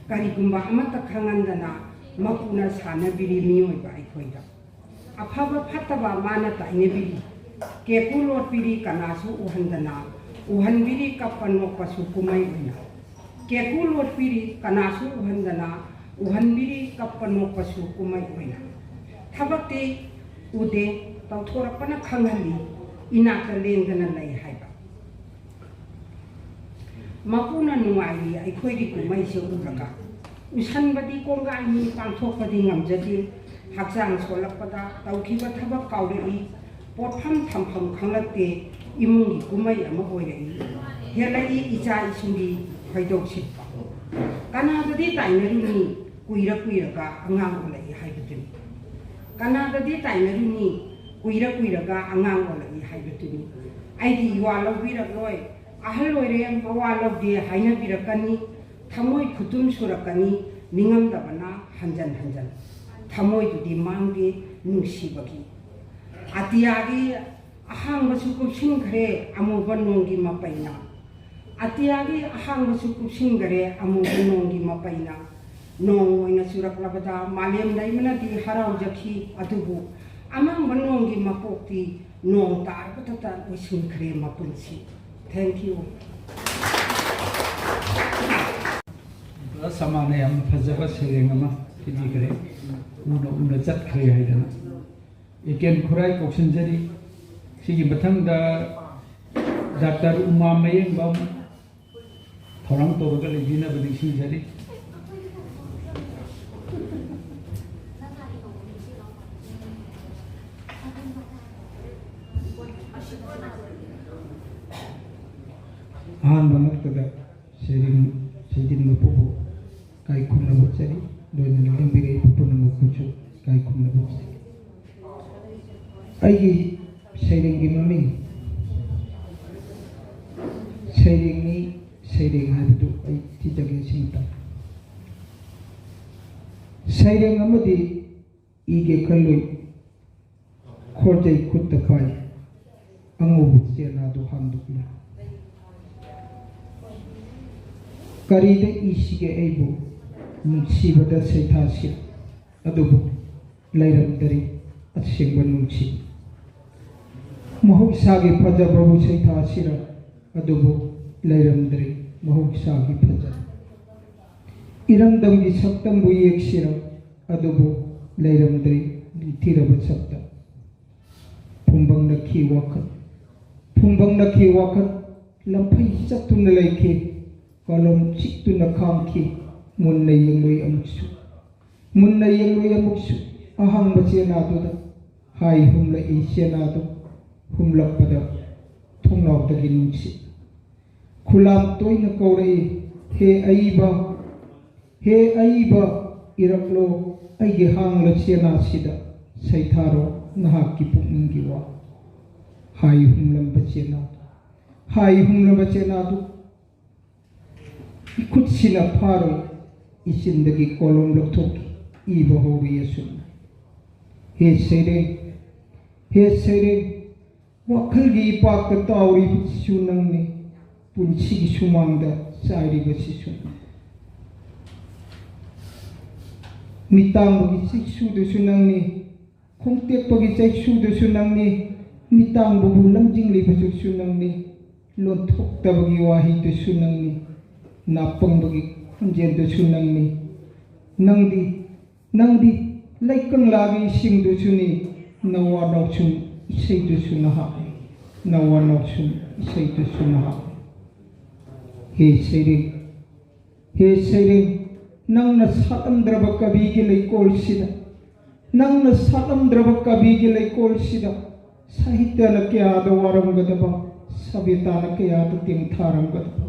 करिगुम्बा अमत खंगंदना मपुना सानबिरी मियोइबा अइखोइदा अफबा फत्तबा माना ताइनेबिरी केकु लोटबिरी कनासु उहंदना उहनबिरी कप्पनोपसु कुमै ओइना केकु लोटबिरी कनासु उहंदना उहनबिरी कप्पनोपसु कुमै ओइना थबक्ति उदे तौथोरपना खंगहली इनाक लेंदना लई हाइबा मपुना नुआई अइखोइगी कुमैसे उरगा उछनबदी कोंगाई पांथोकबदी ngamjadi hakjang solakpada taukiba thabak kaurei potham thampham khanglate imungi kumai ama oirei helai icha isungi hoidok sippa kanadadi tainaruni kuira ga angang olai haibutuni kanadadi tainaruni kuira ga angang olai haibutuni aidi walobira loi ahal loire mawalobde haina birakani थमोई खुतुम सुरकनी निंगम दबना हंजन हंजन थमोई दुदी मांगे नुसीबगी अतियागी अहांग बसु कुसिंग घरे अमुब नोंगी मपैना अतियागी अहांग बसु कुसिंग घरे अमुब नोंगी मपैना नोंग ओइना सुरकलबदा मालेम दैमना दी हराव जखी अदुबु amang banong gi mapokti nong tar patata usun kre mapunsi. Thank you. Samana yang fazaba sereng ama kini kare una jat kare haidana iken khurai koksin jari sigi bathang da Dr. Uma Mayeng bam thorang to ga lebina bani sing jari han bamak da Seireng Seidinnaba kai kumna bocari doina lembire pupuna mukuchu kai kumna bocari ai Seireng gi maming Seireng ni Seireng habdu ai tijage sinta Seireng amadi ige kalloi khorjai kutta pai angu bujena do handukna karida isige aibu nunsibada seithasi adubu lairamdari atsengba nunsi mahusagi fajababu seithasira adubu lairamdari mahusagi faja iramdamgi saktambu yeksira adubu lairamdari litiraba sakta pumbangna ki wakat lampai satuna laike kolom ciktuna kamki munna yengloi amuksu ahang bacena tuda hai humla isena tu humla pada thongnaw dagi nungsi khulam toina kawrai he aiba iraklo aige hang la chena sida saitharo nahak ki pukningi wa hai humlam bacena tu ikut sila paro isindagi kolom loktok iba hobi yasun he Seireng wakal gi ipak ketauri sunang ni punsi sumangda sairi basisun mitang bagi siksu de sunang ni kongtek bagi siksu de sunang ni mitang bubu langjing li basu sunang ni lontok ta bagi wahi de sunang ni napang bagi kunjen de sunang ni nangdi laikang lagi sing de suni nawa nausun isai de sunaha nawa nausun isai de sunaha he Seireng nang na satamdraba kabigi laikol sida sahitya na kaya da waram gadaba sabita na kaya da tingtharam gadaba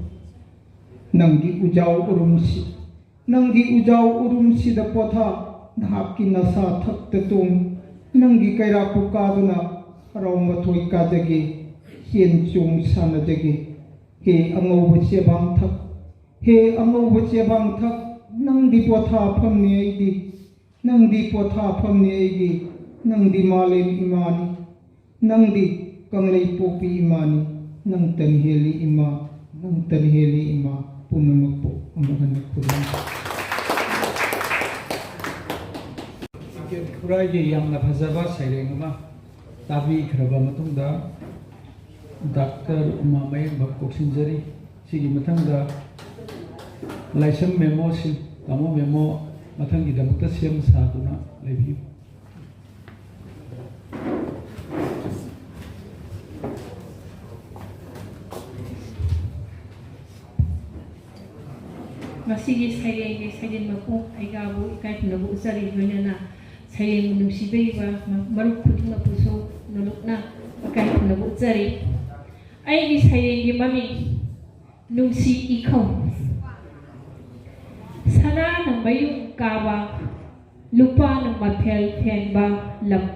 nanggi ujaw urumsi da potha nahaki nasa thakta tung nanggi kaira pukaduna haraw mathoi kajage hien chung sanajage he angau bachebang thak nangdi potha phamni aigi nangdi malem imani nangdi Kangleipak imani nang tanheli ima punamakpo amahan kuran kurai yang na phajaba Seireng ama tabi khraba matungda Dr. Uma Mayeng bakok sinjari sigi matangda laisam memo si tamo memo mathangi damakta sem saduna lebi masigi Seireng Seidinnaba aigabu ikaitnabu usari loinana Seireng nungsibeiba maruk khudingnabusu nulukna ikaitnabu usari aigi Seirenggi mami nungsi ikhau sana na mayung kaba lupa na maphel phenba lam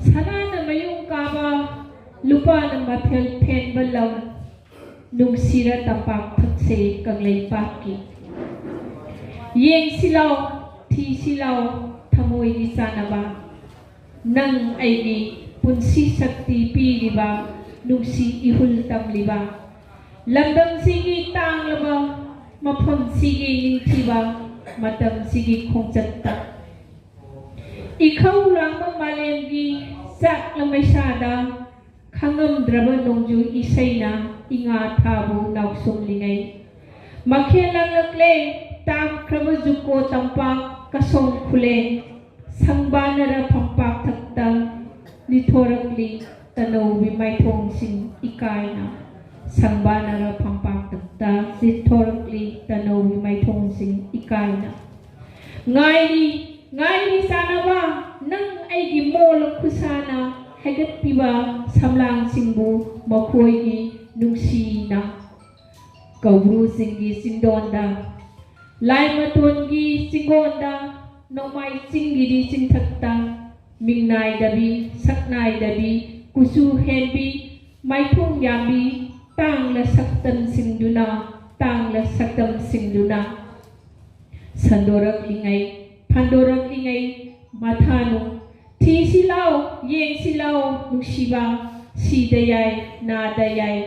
sana na mayung kaba lupa na maphel phenba lam nungsira tapak thakse Kangleipak ki yeng silaw thi silaw thamoi ni sanaba nang aigi punsi sakti pi liba nungsi ihul tam liba lamdam sigi tang laba mafam sigi ningthiba matam sigi khongchatta Ikhau langma malemgi sak lamaisada khangam draba nongju isaina inga thabu nausum lingai makhelang lakle tam kraba juko tampak kasong khule sangbanara phampak thakta lithorakli tano bimaithong sing ikaina sangbanara phampak thakta lithorakli tano bimaithong sing ikaina ngai sanaba nang aigi mol khusana hagat piba samlang singbu makhoi nungsi na kawru singi singdonda lai maton gi singonda nomai singi di singthakta mingnai dabi saknai dabi kusu henbi maithong yambi tang la saktam singduna sandorak lingai pandorak lingai mathanu thi silau yeng silau nungsiba sidayai nadayai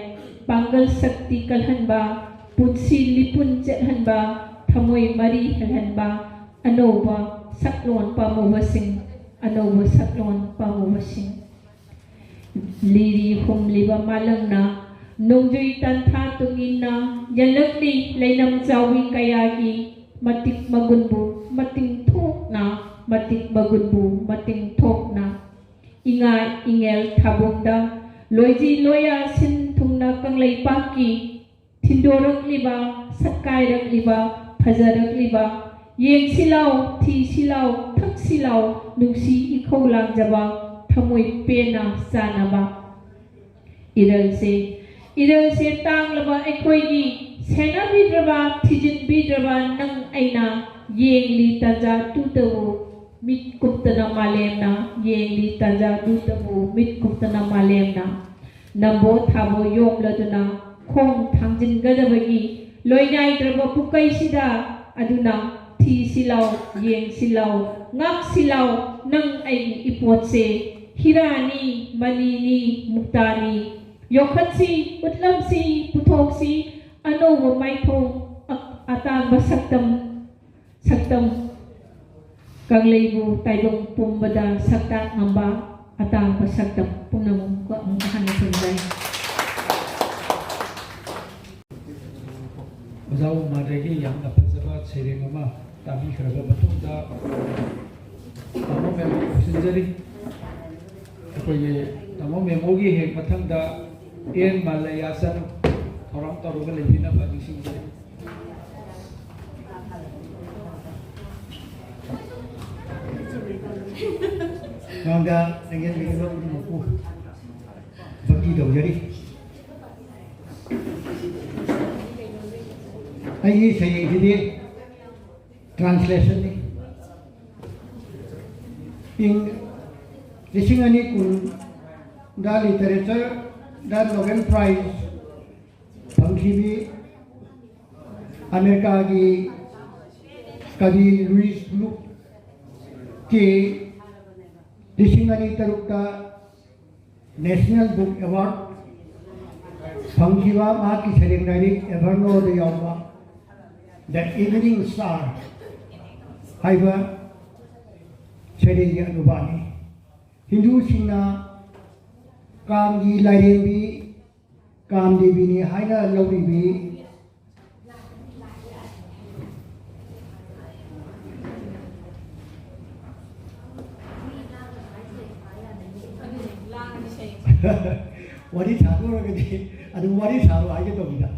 pangal sakti kalhanba punsi lipun chethanba thamoi mari halhanba anoba saklon pamubasing liri humliba malangna nongjui tantha tungina yanlakli leinam chawi kayagi matik magunbu mating thokna matik magunbu mating thokna inga ingel thabongda loiji loya sin thungna Kangleipak ki thindorak liba satkairak liba phajarak liba yeng silau thi silau thak silau nungsi ikhau langjaba thamoi pena sanaba iralse tanglaba aikhoigi sena bidraba thijin bidraba nang aina yengli taja tutabu mit kuptana malemna yengli taja tutabu mit kuptana malemna nambo thabo yomladuna khong thangjin gadabagi loinai draba pukai sida aduna thi silau yeng silau ngak silau nang ai ipotse hirani manini muktani yokhatsi utlamsi puthoksi anoba maithong atang saktam Kangleibu taibong pumbada sakta ngamba atang saktam punamum ko ang kahanapunday Mazau madagi yang dapat sebab Seireng ama tapi kerana betul dah tamu memang sendiri apa ye tamu memogi hek matang dah en malayasan orang tahu kalau lebih nak bagi sendiri Mangga ingin minum buku bagi dong jadi. Ini saya jadi translation ni. In disingani kun da literature da Nobel Prize pangkibi Amerika की कवि Louis blue के दिसिंगनी तरुक्ता national book award फंगीवा मा की सेरेंग नाइरिक एवरनो द यावा द इवनिंग स्टार हाइबा सेरेंग अनुबानी हिंदू सिंना कामगी लाइरेंबी कामदेवीनी हाइना लौरीबी Wadi satu orang ini, ada wadi satu aja tu kita.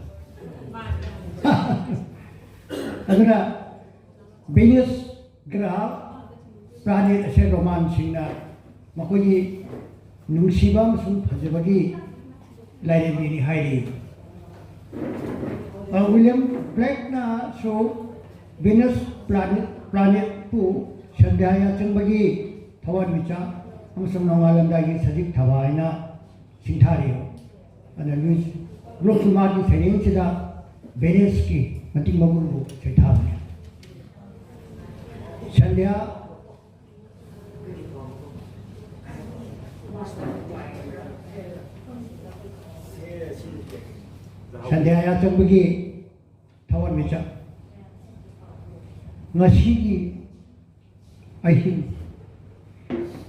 Aduna Venus Graha planet ase roman singna makoi nungsibam sun phajabagi laire bini hairi. William Blake na so Venus planet pu sandaya changbagi thawan micha amsam nongalam dagi sajik thawaina Sintario, and Luis Rosumati Seireng Seidinnaba Bereski, Mati Maguru, Chetavia. Sandhya Sandhya Changbagi Tawan Micha Ngasigi Ahim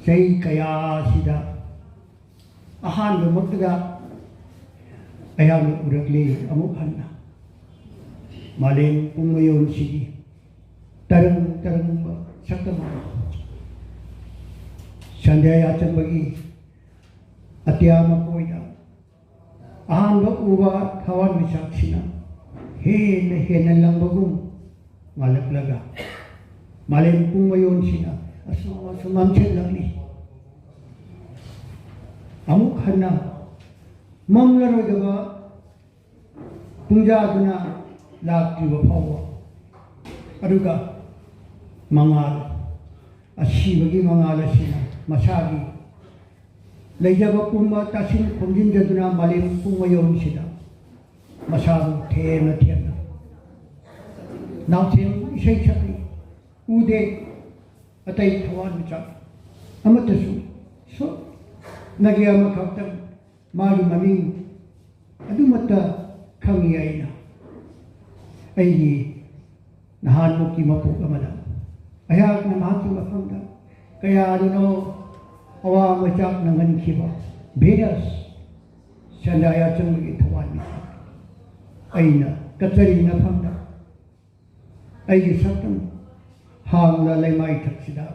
Say kaya sida ahan magdaga ayang urakli amuk hanna malin pumayon sige tarang sakama sandaya bagi atiyama poida ahan ba uba kawan misaksina hen lang bagum malaklaga malin pumayon sina asumamchen langli amuk hanna mamlarogaba punjaduna laktiba phawa aduga mangal asibagi mangal asina masagi leijaba pumma tasin khonjinjaduna malim pumayon sida masabu thena nautim isai chakri ude atai thawan chak amatasu so nagya makaptang magi maming adumata khangi aina ai nahan mo ki mapuk amala ayak na mahatu mafamda kaya aduno awa machak nangan khiba Venus sandaya changgi thawani aina katsari na famda ai satam hangla laimai thaksida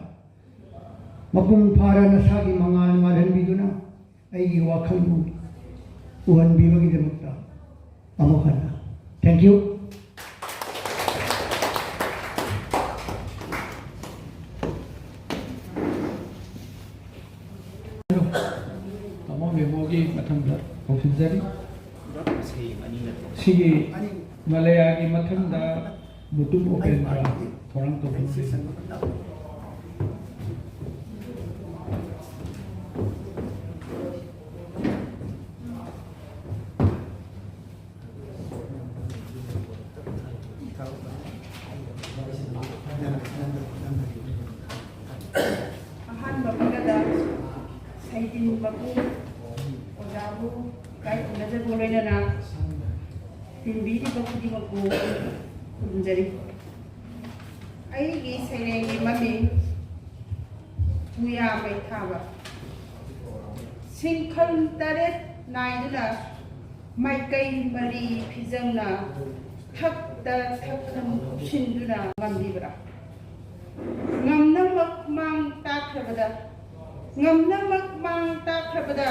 mapung phara na sagi mangal ngalan biduna ai wakhal mu uhan bibagi demukta amokana thank you among memogi mathangda officially sigi malaya gi mathangda mutum opendra thorang to Seidinnaba ojabu kai unaja bolena na tinbiri bakudi maku kunjari ai gi Seireng mami muya mai thaba singkhal taret naiduna mai kai mari phijangna thakta thakhan shinduna ngamdibra ngamnamak mang takrabada ngamnamak mang takrabada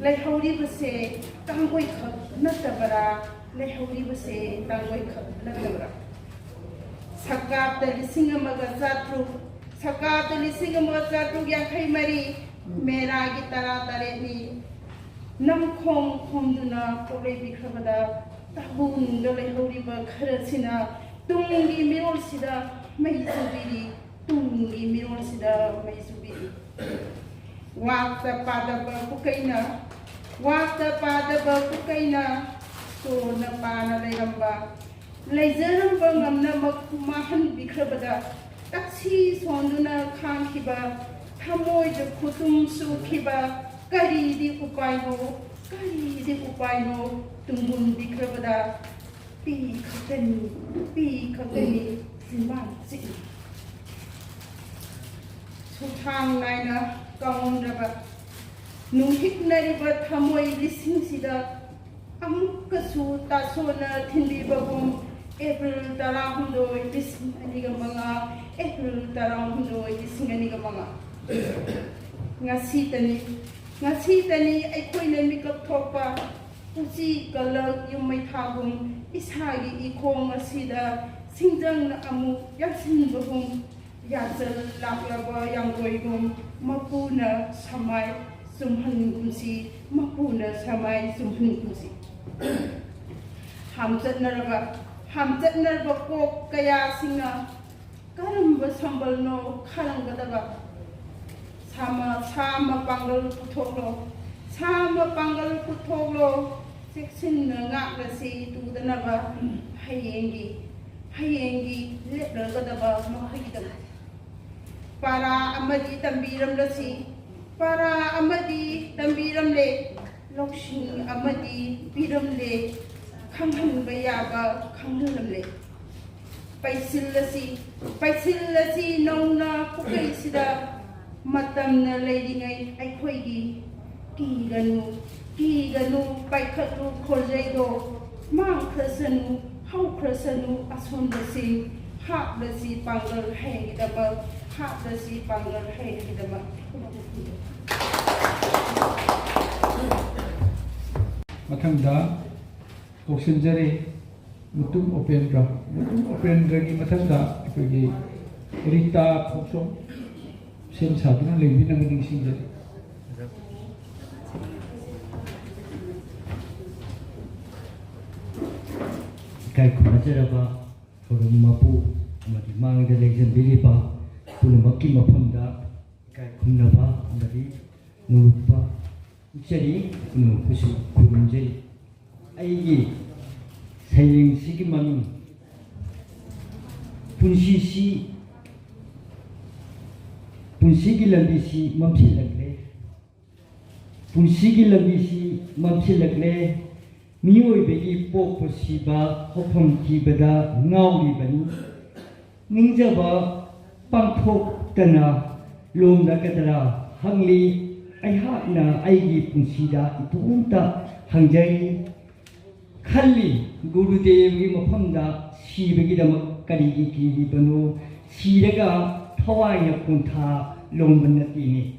leihori base tangoi khak natabara leihori base tangoi khak natabara sakapta lisingamaga zatru sakapta lisingamaga zatru yankai mari mera gi tara tare ni namkhom khomduna kolei bikrabada tabun do leihori ba kharasina tungi mirol sida mai subiri tungi mirol sida mai subiri wakta padaba kukaina so na pana leiramba leizaramba ngamna mahan bikrabada taksi sonduna khangkiba thamoi de khutum sukhiba kari di upaino tungun bikrabada pi khatani siman si suthang naina kaundraba nuhiknariba thamoi lising amukkasu tasona thinbibagum April 16 lising aniga manga April 16 lising aniga manga ngasi tani aikoina mikap thokpa uchi kalak yumai thagum isagi ikhong asida singjang na amu yasinbagum Yazal laklaba yang goigum mapuna samai sumhan kumsi mapuna samai sumhan kumsi hamjat narba kok kaya singa karamba sambal no kharanggadaba sama panggal puthoklo seksin ngaklasi tudanaba hayengi lepladaba mahayidaba para amadi tambiram le lokshin amadi biram le khanghan bayaba khanghalam le paisil lasi nongna pukai sida matamna leiringai aikhoi ganu paikhatlu khorjaido mang khasanu hau khasanu asundasi hapdasi pangal haigidaba hapdasi pangal haigidaba mathangda toksinjari mutum opendra gi mathangda aikogi Rita Thokchom sem saduna lembina nging singjari kai khumajara forum mapu amadi mangda election biriba punamakki mafamda kai khumnaba amadi nurupa chari nu kusu kurunjari aigi Seireng Seidinnaba punsigi lambisi mamsilakle miyoibegi pokposiba hofam kibada ngauribani ningjaba pangthoktana lomdakadara hangli aihakna aigi punsida itumta hangjai Khalli Gurudev mafamda sibagidama karigi kiribano siraga thawai kuntha lombanatini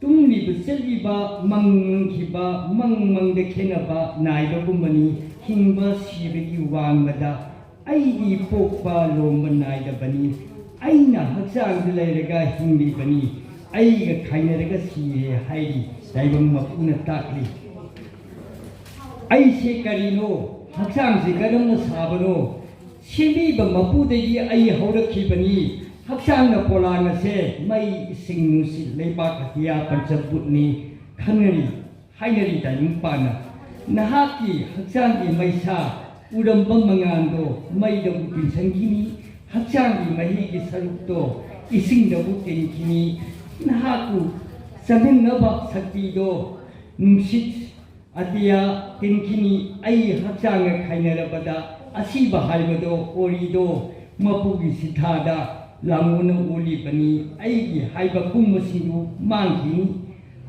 tumliba selliba mangmangda khenaba naiba gumani hingba sibagi wangmada aigi pokpa lomba naidabani aina haksangda leiraga hinglibani aiga khainaraga siye hairi daibang mapuna takli aise karino haksangse karamna sabano semiba mapudagi ai haurakibani haksangna polana se mai singnusi leibak hiya panchabutni khanari hainari daning pana nahaki haksangi maisa uramba mangando maida bupinsangini haksangi mahigi sarukto isingda butenkini nahaku saminaba saktido nungsit Adia tinkini ai haksanga khainarabada asiba haibado orido mapugi sithada languna uli bani aigi haiba kumasidu manghi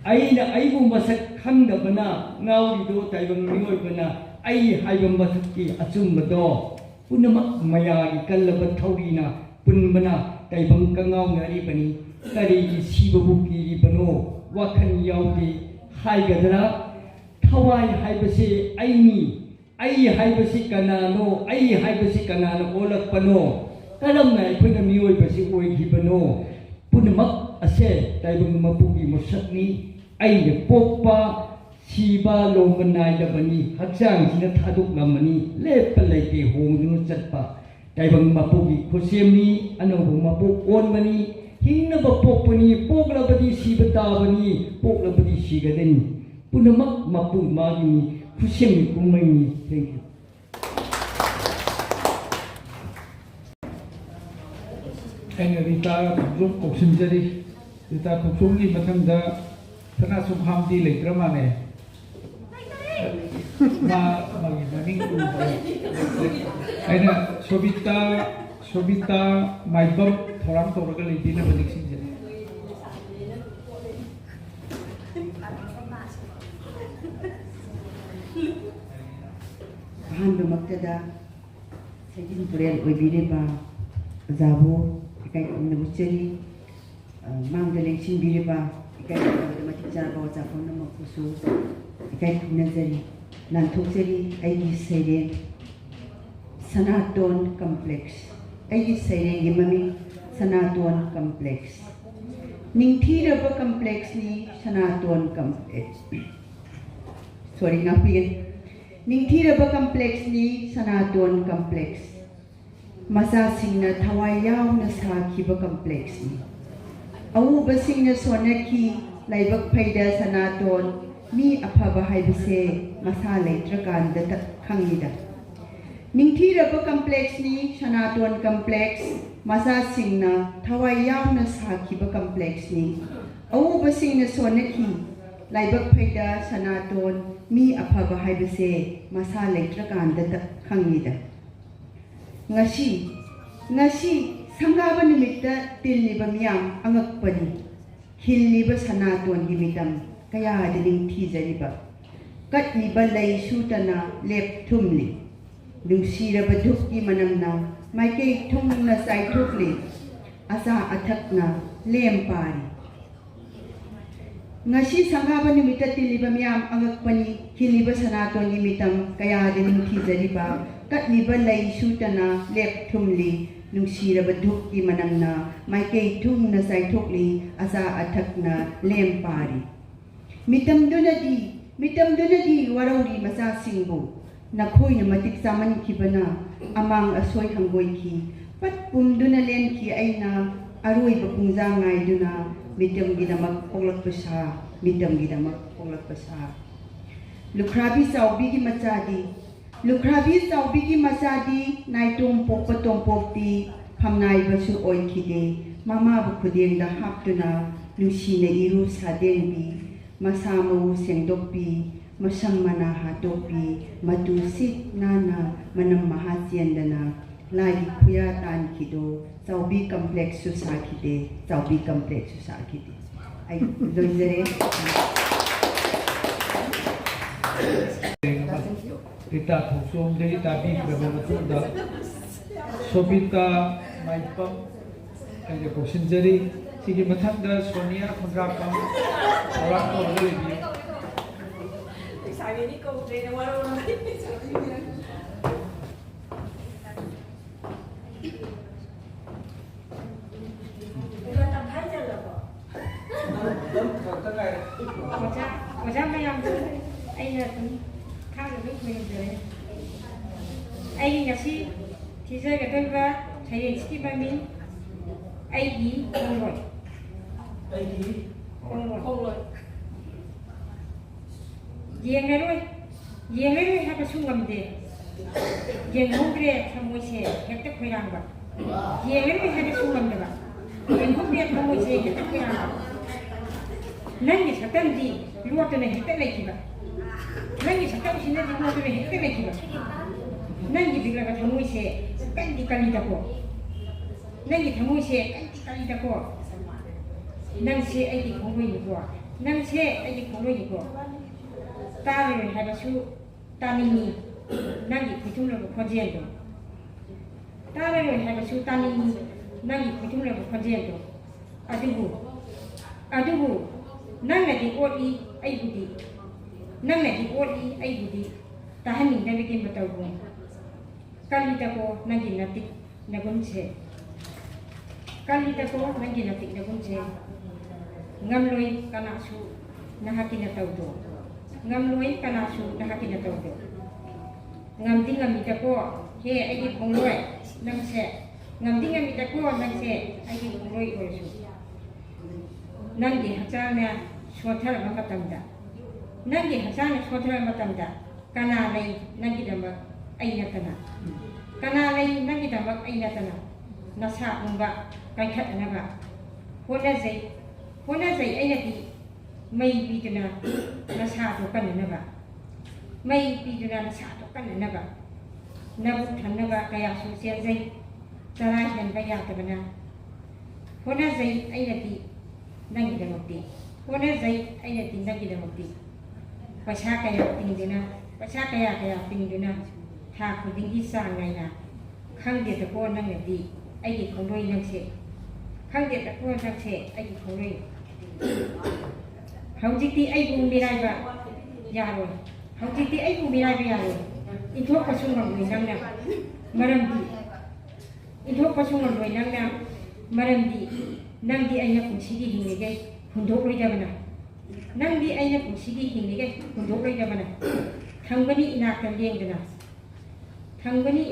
aina aibu masak khangdabana ngaurido taibang miyoibana ai haiba masakki achumbado punama mayagi kallaba thaurina punbana taibang kangau ngari bani kari sibabu kiri bano wakhan yaudi haigadara Hawai haibasi ai haibasi kanano olak pano kalam na ikhona miyoi basi oihibano punamak ase taibang mapugi mosakni ai pokpa siba lomanai dabani haksang sina thaduk lamani lepa leite hongdunu chatpa taibang mapugi khosemni anobu mapuk onmani hingnaba pokpani poklabadi siba tabani poklabadi sigadani Punamak mapu magini kusyami kumaini. Thank you. Aina Rita Thokchom koksinjari Rita Thokchom gi mathangda thana sumhamdi leitramane magi maning aina sobita maibam thorang toraga leitina badik sinjari Maktada Sejin Purian Oibiriba Zabo Ikai Nabuchari Mangdaling Simbiriba Ikai Matikjar Bawa Zapona Makusu Ikai Nazari Nantuksari Aigi Seireng Sanaton Complex Aigi Seireng Gimami Sanaton Complex Ningtiraba Complex ni Sanaton Complex Sorry ngapin Ningtiraba complex ni Sanaton complex. Masa singna thawayao na sakhiba complex ni. Awuba singna sonaki laibak phaida Sanaton mi aphaba haibase masa leitrakan da khangida. Ningtiraba complex ni Sanaton complex masa singna thawayao na sakhiba complex ni. Awuba singna sonaki laibak phaida Sanaton mi aphaba haibase masa leitrakan da khangida ngasi sangaba nimita tilliba miyam angakpani hilliba sanaton gi mitam kaya dining thijariba katliba lei sutana lep thumli nungsiraba dhukki manamna maikei thungna sai thukli asa athakna lem pari ngasi sangaba nimita tiliba miyam angakpani hiliba sanaton gi mitam kaya dining thijariba katliba lei sutana lep thumli nungsiraba dhukki manamna maikei thungna sai thukli asa athakna lem pari mitam dunadi warauri masa singbu nakhoi na matik saman kibana amang asoi hangoi ki pat pumduna len ki aina aroi bapungza ngai duna mitam gidamak poglak pasa mitam gidamak poglak pasa lukhrabi saubi gi machadi naitum pokpatom pokti phamnai basu oi khide mama bu khudeng da haptuna nusina iru sadenbi masa mau sengdokpi masam mana hatopi matu sit nana manam mahasiandana lagi khuya tan kido saubi complex su sakide ai loizere Rita Thokchom dari tabi berbentuk Sobita Maipam ada kosinjari sigi mathanda Sonia Kangleipak orang kau lagi Sabi ni ko train wala wala Macam yang ayah tu kau lebih menjadi ayah nasi teacher kata bahawa saya istri kami ayah kongloi yang lalu apa sungguh deh yang mungkin kamu sih kita kurang bah yang lalu ada sungguh deh bah yang mungkin kamu sih kita kurang bah nanti sekarang di luar tu nih kita lagi bah nanti sekarang sini di luar tu nih kita lagi bah nanti bila kamu sih kan dikali dapur nanti kamu sih kan dikali dapur nanti ayah kongloi juga nanti ayah kongloi juga tahu ada su tani nanti kucing lagu kajian tu tahu ada su tani nanti kucing lagu kajian tu aduh nanti di ori ai budi tahan ni dari kita tahu pun kali tako nanti nagun se ngamloi kana su nahati na tahu tu ngamloi kana su nahati na tahu tu ngamti tako he ai kongloi nang se ngamti tako nang se ai kongloi ko su nanti hacana sothar matamda nanti hacana sothar matamda kana lai nanti damba ai natana kana lai nanti damba ai natana nasa umba kai khat na ba hona zai ai nati mai biduna nasa to kan na ba mai biduna nasa to kan na ba nabu thanna ba kaya su sian zai tara han ba ya ta bana hona zai ai nati nangi da mukti hona zai ai nati nangi da mukti pasha kaya tingdina tha khudingi sa ngai na khangde ta ko nang nati ai kongloi nang se khangde ta ko nang se ai kongloi hauji ai bu mirai ba ya ro hauji ai bu mirai ba ya ro inthok pasung ngam ni nang na maram di inthok pasung ngam ni nang na maram di nang di ai na kunsi gi hinge gai hundok roi da bana nang di ai na kunsi gi hinge gai hundok roi da bana thangani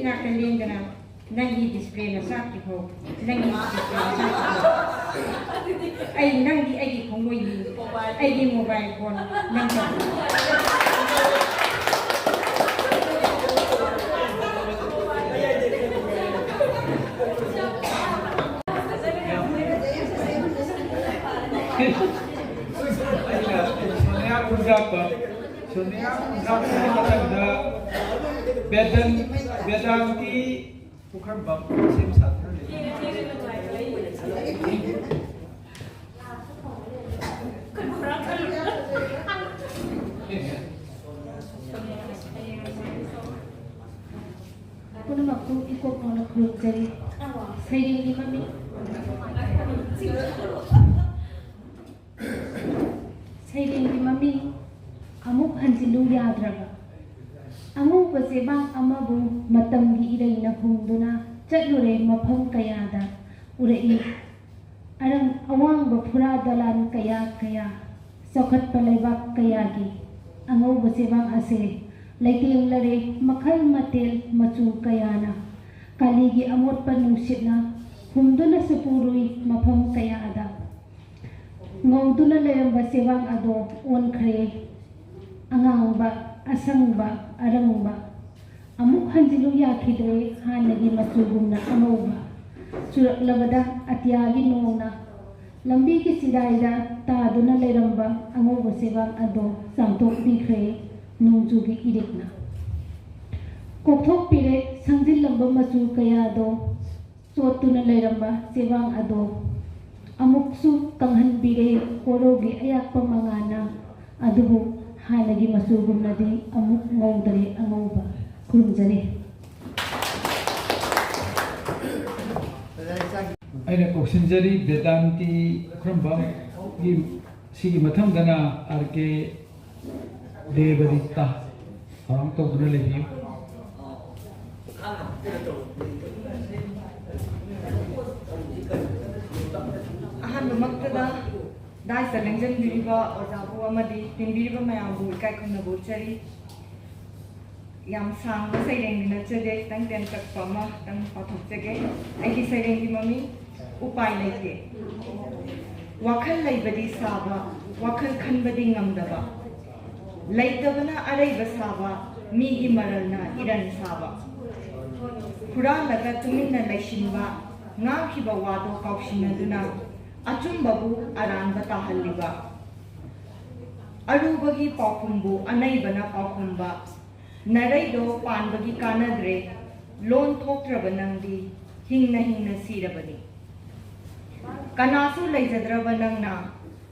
ina kan leng dana nangi display na sa ki ho nangi display na sa ai nangi ai ki kongloi ni ai ki mobile phone nang ka Sonia Kangleipak Vedanti bukan bab sim satu. पुनमक्कु इकोक नोना खुरुजरी सैरेंगी मम्मी सैरेंगी मम्मी अमुक हंजिलु याद्रबा अमुक सेबांग अमबु मतमगी इरैना हुंदुना चटलुरे मफम कयादा उरई अरंग अवांग फुरा दलान कया कया सौखत पलैबाक कयागी अंगौब सेबांग असे लैतेंग लरे मखल मतेल मचू कयाना कालीगी अमोट नुसितना हुंदुना सुपुरुई मफम कयादा ngौदुना लेरंबा सेवांग अदो ओनखरे अंगांगबा असंगबा अरंगबा अमुक हंजिलु याखिदरे हानगी मचुगुमना अंगौबा चुरकलबदा अतियागी नोंगना लंबी की सिदाइदा तादुना लेरंबा अंगौबा सेवांग अदो चांथोकपिख्रे नोंजुगी इरिकना कोकथोकपिरे संजिलंबा मचु कयादो चोतुना लेरंबा सेवांग अदो अमुकसु कंहनबिरे कोरोगी अयाकपा मंगाना अदुबु हानगी मचुगुमनादि अमुक ngौदरे अंगौबा खुरुमजरे अने कोक्सिंजरी वेदांती क्रमबम की सिगी मथंगना आरके देवरिता हम तो गुना लेबी अहमदमक्तदा दाइ सलेंजन बिरिबा ओजाबु अमदि तिनबिरिबा मयामबु इकाय खमनबु चरी याम सांग सैरेंगी नचदे तंग तेन तकपमा तंग पाथोकचगे आइगी सैरेंगी मम्मी उपाय लेते वाखल लैबदी साबा वाखल खनबदी ngamdaba लैतबना अरैबा साबा मीगी मरलना इरन साबा खुरालगा तुमिन्ना लैशिनबा ngaखिबा वादो काउशिनदुना अचुम्बबु अरानबा ताहल्लिबा अरुबगी पाखुम्बु अनैबना पाखुम्बा नरैदो पानबगी कानद्रे लोन थोक्त्रबा नंदी हिंगना सीरबनी कनासु लैजद्रबा नंगना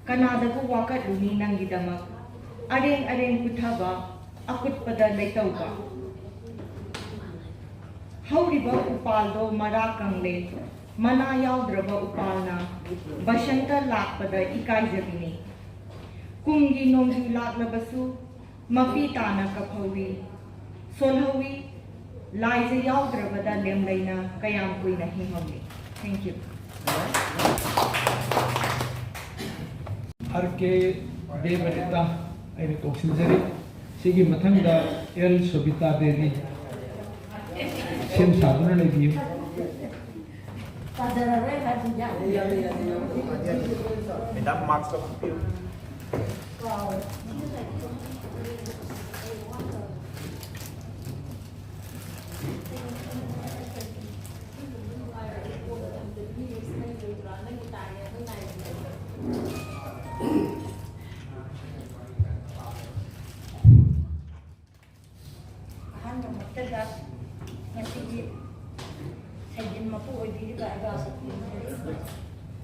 कनादबु वाकटलुनी नंगिदमक अरेंग अरेंग कुथबा अकुटपदा लैतौबा हौरिबा उपालदो मरा कंगले मना याउद्रबा उपालना बसंत लाकपदा इकाइजबिनी कुंगी नोंजु लाकलबसु मफी ताना कफौवी सोलहवी लाइजे याउद्रबदा लेमलैना कयाम कुइना हिंगौली थैंक यू आरके देवरिता अने कोक्सिंजरी सिगी मथंगदा एल सोबिता देवी सेम साधुना लेबी Madam Marks of Appeal.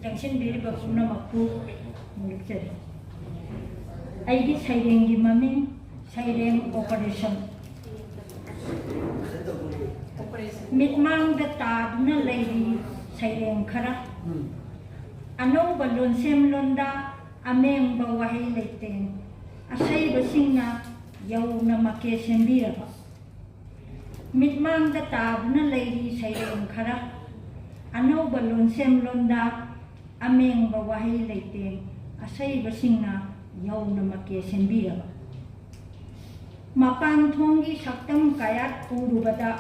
Junction बिरिबा पुनमक्कु मुलुकचरी आइगी सैरेंगी ममिंग सैरेंग ऑपरेशन मिटमांग तादुना लैरी सैरेंग खरा अनौबा लोनसेम लोंदा अमेंबा वाहै लैतें असैबसिंगना यौना मके सेंबिरबा मिटमांग तादुना लैरी सैरेंग खरा अनौबा लोनसेम लोंदा अमेंबा वाहै लैतें असैबसिंगना यौना मके सेंबिरबा मपान थोंगी सक्तम कायात उरुबदा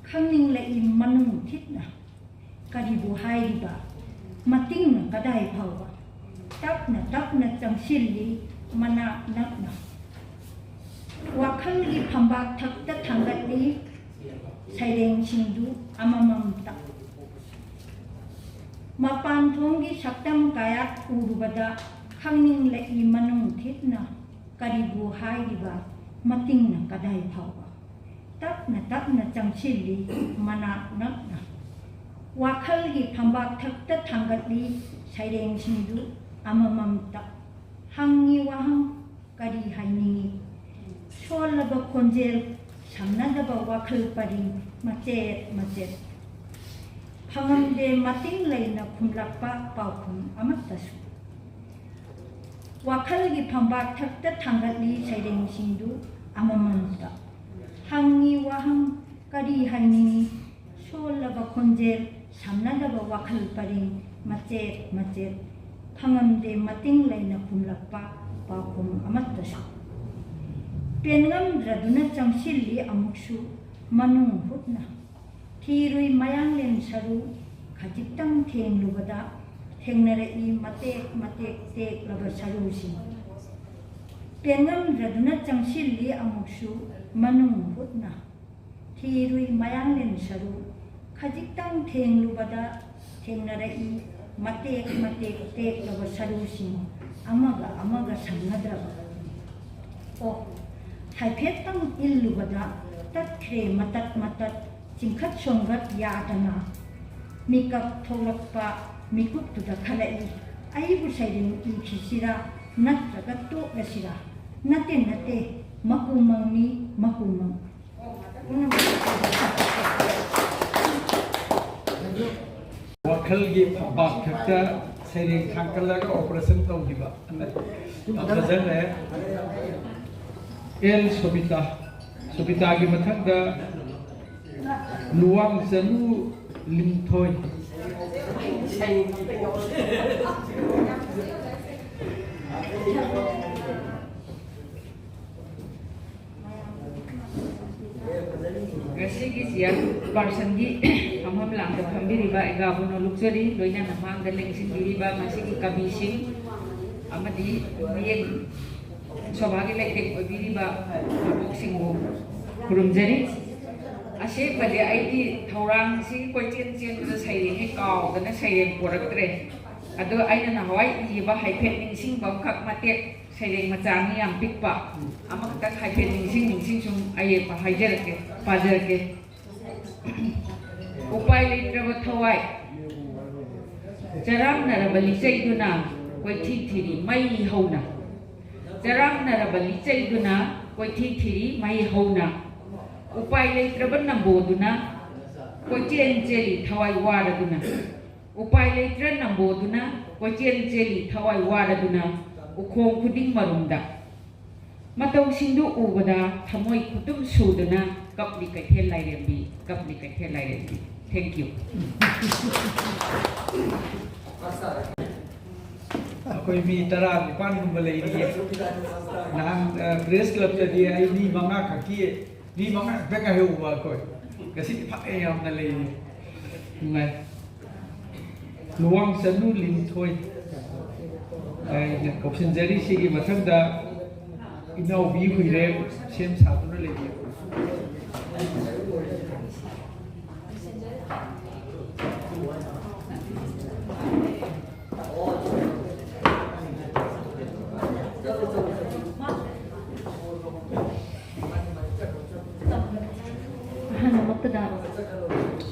खंगनिंग लई मनुंग थितना करिबु हाइरिबा मतिंगना कदाई फावबा तपना चंगसिल्ली मना नकना वाखलगी फंबाक थक्ता थांगतली सैरेंग सिंदु अमममता मपान थोंगी सक्तम कायात उरुबदा खंगनिंग लई मनुंग थितना करिबु हाइरिबा मतिंगना कदाई फावबा तपना चंगसिल्ली मना नकना वाखलगी फंबाक थक्ता थांगतली सैरेंग सिंदु अमममता हंगी वहंग करी हाइनिंगी सोलबा खोंजेल samnadaba wakhal paring macet Pangamde mating laina khumlakpa paukhum amattasu Wakhalgi pambak thakta thangatli Seireng singdu amamanta Hangi wahang kari haini solaba khonjel samnadaba wakhal paring macet Pangamde mating laina khumlakpa paukhum amattasu Penngam draduna changsilli amuksu manung hutna Tirui mayang len saru khajitang theng lubada thengnare I matek tek laba saru si Penngam draduna changsilli amuksu manung hutna Tirui mayang len saru khajitang theng lubada thengnare I matek tek laba saru si amaga samnadraba O haiphetang illubada tatkre matat Cingkat songgat yadana Mikap tholakpa mikuk tuda khalai Aibu Seireng kisira natraga lasira Nate makumang ni makumang Wakhalgi pambak thakta Seireng thangkalaga operation tawdiba amazan El Sobita gi mathakda Luang Zanu Limthoi Gasigi siang parsangi hamam lang da phambiriba egabuno luksari loina namang da lengsing diriba masigi kabising amadi miyeng sobhagi lektek obiriba boxingo kurumjari Ashe pade aidi thorang si koitien da Seireng he kaw da Seireng poraktre ado aina na hawai iba haiphet ningsing bangkak matek Seireng macani yang pikpa amak haiphet ningsing sum aye pa haijerke pajerke upai litraba thawai jarang narabali chaiduna koithi thiri mai hauna jarang narabali chaiduna koithi thiri mai hauna Upai leitraban namboduna kochen jeli thawai waraduna Upai leitran namboduna kochen jeli thawai waraduna ukhong khuding marumda Matau singdu ubada thamoi khutum suduna kapli kaithel lairembi Thank you Akoi mi tara nipan gumbalai ni Nang press club tadi ai ni manga kaki Ni mga beka hewa ko. Kasi pakai yang nalay ngai. Luang Zanu Limthoi. Ay option jari sigi mathangda inau bi huire sem sabuna lagi.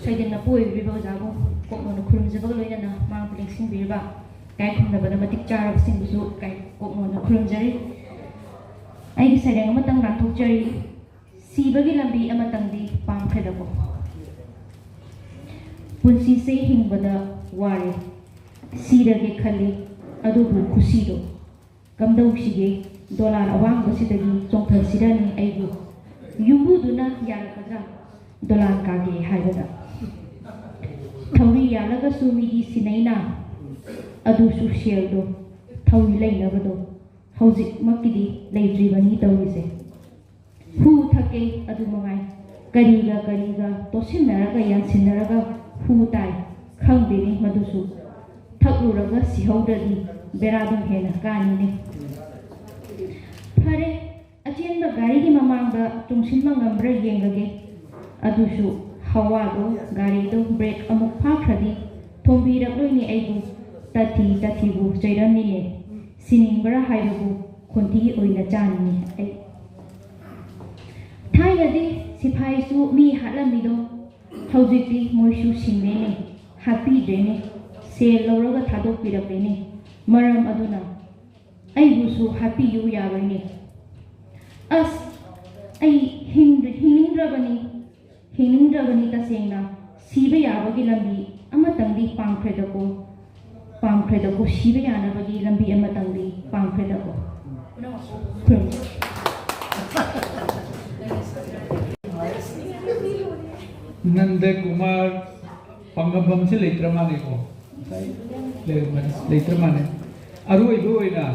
Seireng poi riba jago kokno khurumjaba loina ma lengsing birba kai khumnabada matik charab singbusu kai kokno khurumjari ai Seireng amatang ranthokjari sibagi lambi amatangdi pamkhedako punsi se hingbada ware sirage khali adubu khusido kamdau sige dollar awang basidagi chongthar sirani aibu yubuduna yarakadra dollar kage haibada Thauri yalaga sumigi sinaina adusu sheldo thauri lainabado hojik makidi leidribani tawise hu thake adu mangai kariga tosinaraga yansinaraga hu tai khangdeni madusu thakluraga sihaudadi beradum hena kani ne phare achenba gari gi mamangda tungsinma ngambra yengage adusu Hawado gari do break amuk phakradi thombirak loini aibu tathi bu chairani ne siningbara haibu khonti oina chani ai thainadi siphai su mi halamido hojikti moisu singne happy dene sel lawraga thadok pirakne maram aduna aibu su happy yu yawani as ai hiningdrabani tasengna siba yabagi lambi amatangdi pangkhredako siba yanabagi lambi amatangdi pangkhredako Nanda Kumar Pangabam se leitramane ko leitramane aroi boina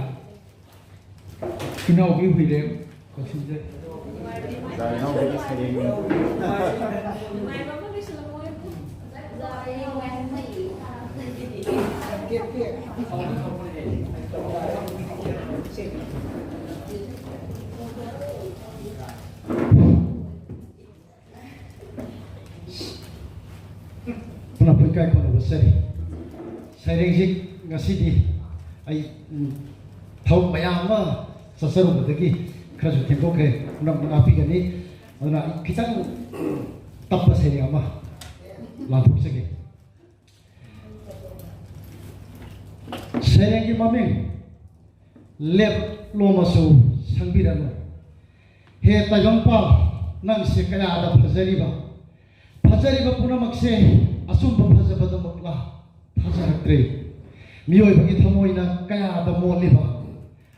kinau bi huile ko sinje Pernah kai kono besari Seireng Sik ngasidi ai thau mayam ma sasaru badagi khaju tempo kre nam api gani aduna kitang tappa seri ama lapu sege Seireng ki mameng lep lomasu sangbirano he tayongpa nang se kaya ada phajariba punamakse asumba phajabadamakla thajaraktre miyoi bagi thamoina kaya da moliba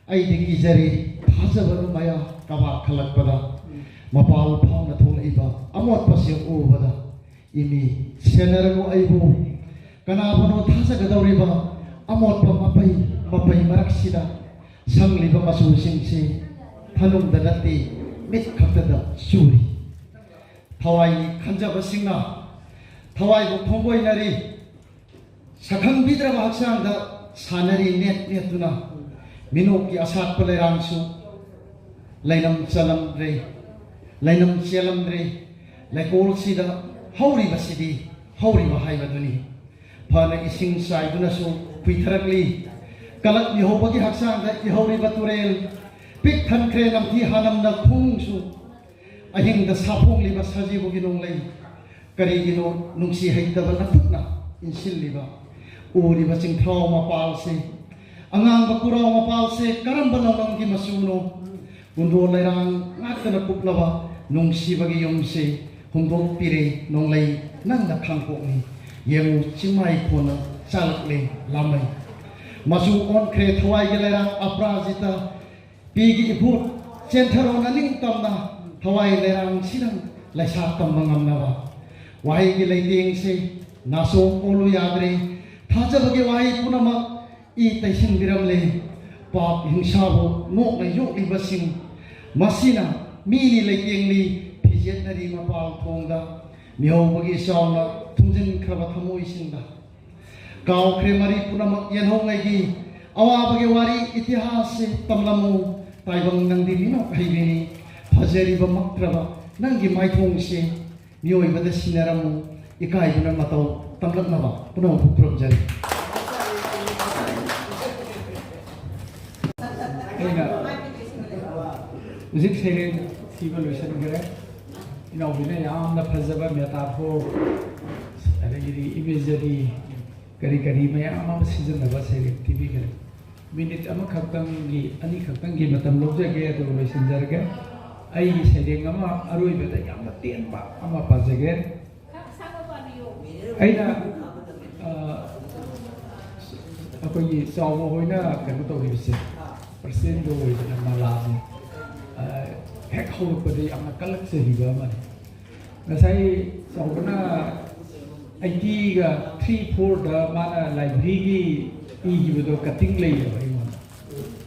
ai de kijari thajabanu maya kaba khalakpada mapal phawna tholaiba amot pasya ubada imi senarago aibu kana bano thajagadawriba amot pa mapai maraksida sangliba masu singsi thanum danati mit khaktada suri Thawai khanjaba singna thawai bu thongoi nari sakhang bidraba haksang da sanari net tuna minok ki asat pelerang su lainam salam re lainam selam re laikol sida hauri basidi hauri bahai baduni phana ising sai duna su puitharakli kalak ni hobagi haksang da i hauri baturel pik than kre nam thi hanam na khung su ahing da sapong liba sajibu ginong lay kari gino nungsi haitaba natukna insil liba uri ba sing trauma palse angang ba kurauma palse karamba nang gi masuno undo lairang ngakana kuplaba nungsi bagi yomse humdong pire nong lay nang na khangko ni yemu chimai khona chalakle lamai masu on kre thwai gelarang aprajita pigi ibut centro naning tamna Thawai lerang sinang laisap tambangam nawa wahai ki leiting se naso olu yadre thaja bagi wahai punama I taisin biram le pap hingsabu nok na yok li basing masina mini leiting li pijet nari mapal thongda miho bagi sauna tunjin khaba thamoi singda kaw kremari punama yenhong ngai gi awa bagi wari itihas se tamlamu taibang nang di lino kaibini Fajariba makraba nangi maithongse miyoi bada sinaramu ikai bunan matau tamlaknaba puno pukrop jari Ina Uzik Seireng evaluation gare ina ubine yamna phajaba metaphor adagiri imagery kari mayam ama sijanaba Seireng TV gare minute ama khaktangi ani khaktangi matam lobjage adu loisinjarga ai Seireng ama aroi beta yamna tenba ama pajage aina akoi sawo hoina kanu to hibse percent do hoina malani hek hol pade ama kalak se hiba man ngasai sawna IT ga 3-4 da mana library gi hibido cutting lei ba imon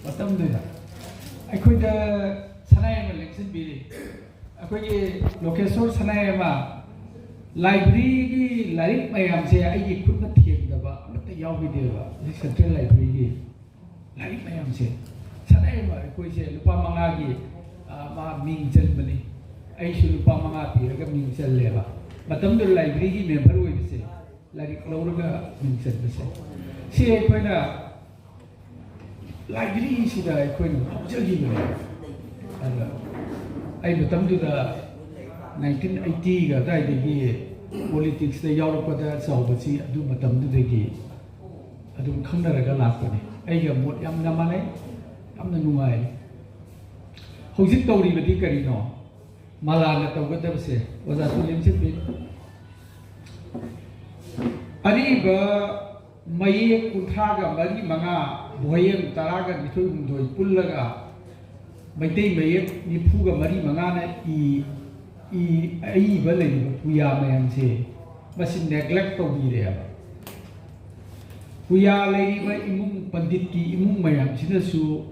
matam de akoi da sanai ma election biri akoi ge location sanai ma library gi larik mayam se ai gi khutna thiek da ba amata yaw bi de ba ni central library gi larik mayam se sanai ma akoi se lupa manga gi ma ming chal bani ai su lupa manga pi ga ming chal le ba matam de library gi member oi bi se larik lawra ming chal bi se si akoi na library si da akoi na jagi ba ai matam du da 1980 ga dai de gi politics de yaurappada sawbasi adu matam du de gi adu khangnaraga lakpani ai ga mot yam namane amna nungai hojik tawri badi karino malana tawgadabse oza su limsit bi ariba maye kunthaga mari manga boyem taraga nithoi humdoi pullaga maitei maye nifuga mari manga na ai ba lei puya mayam se masin neglect to bi re ba puya lei ba imung pandit ki imung mayam sinasu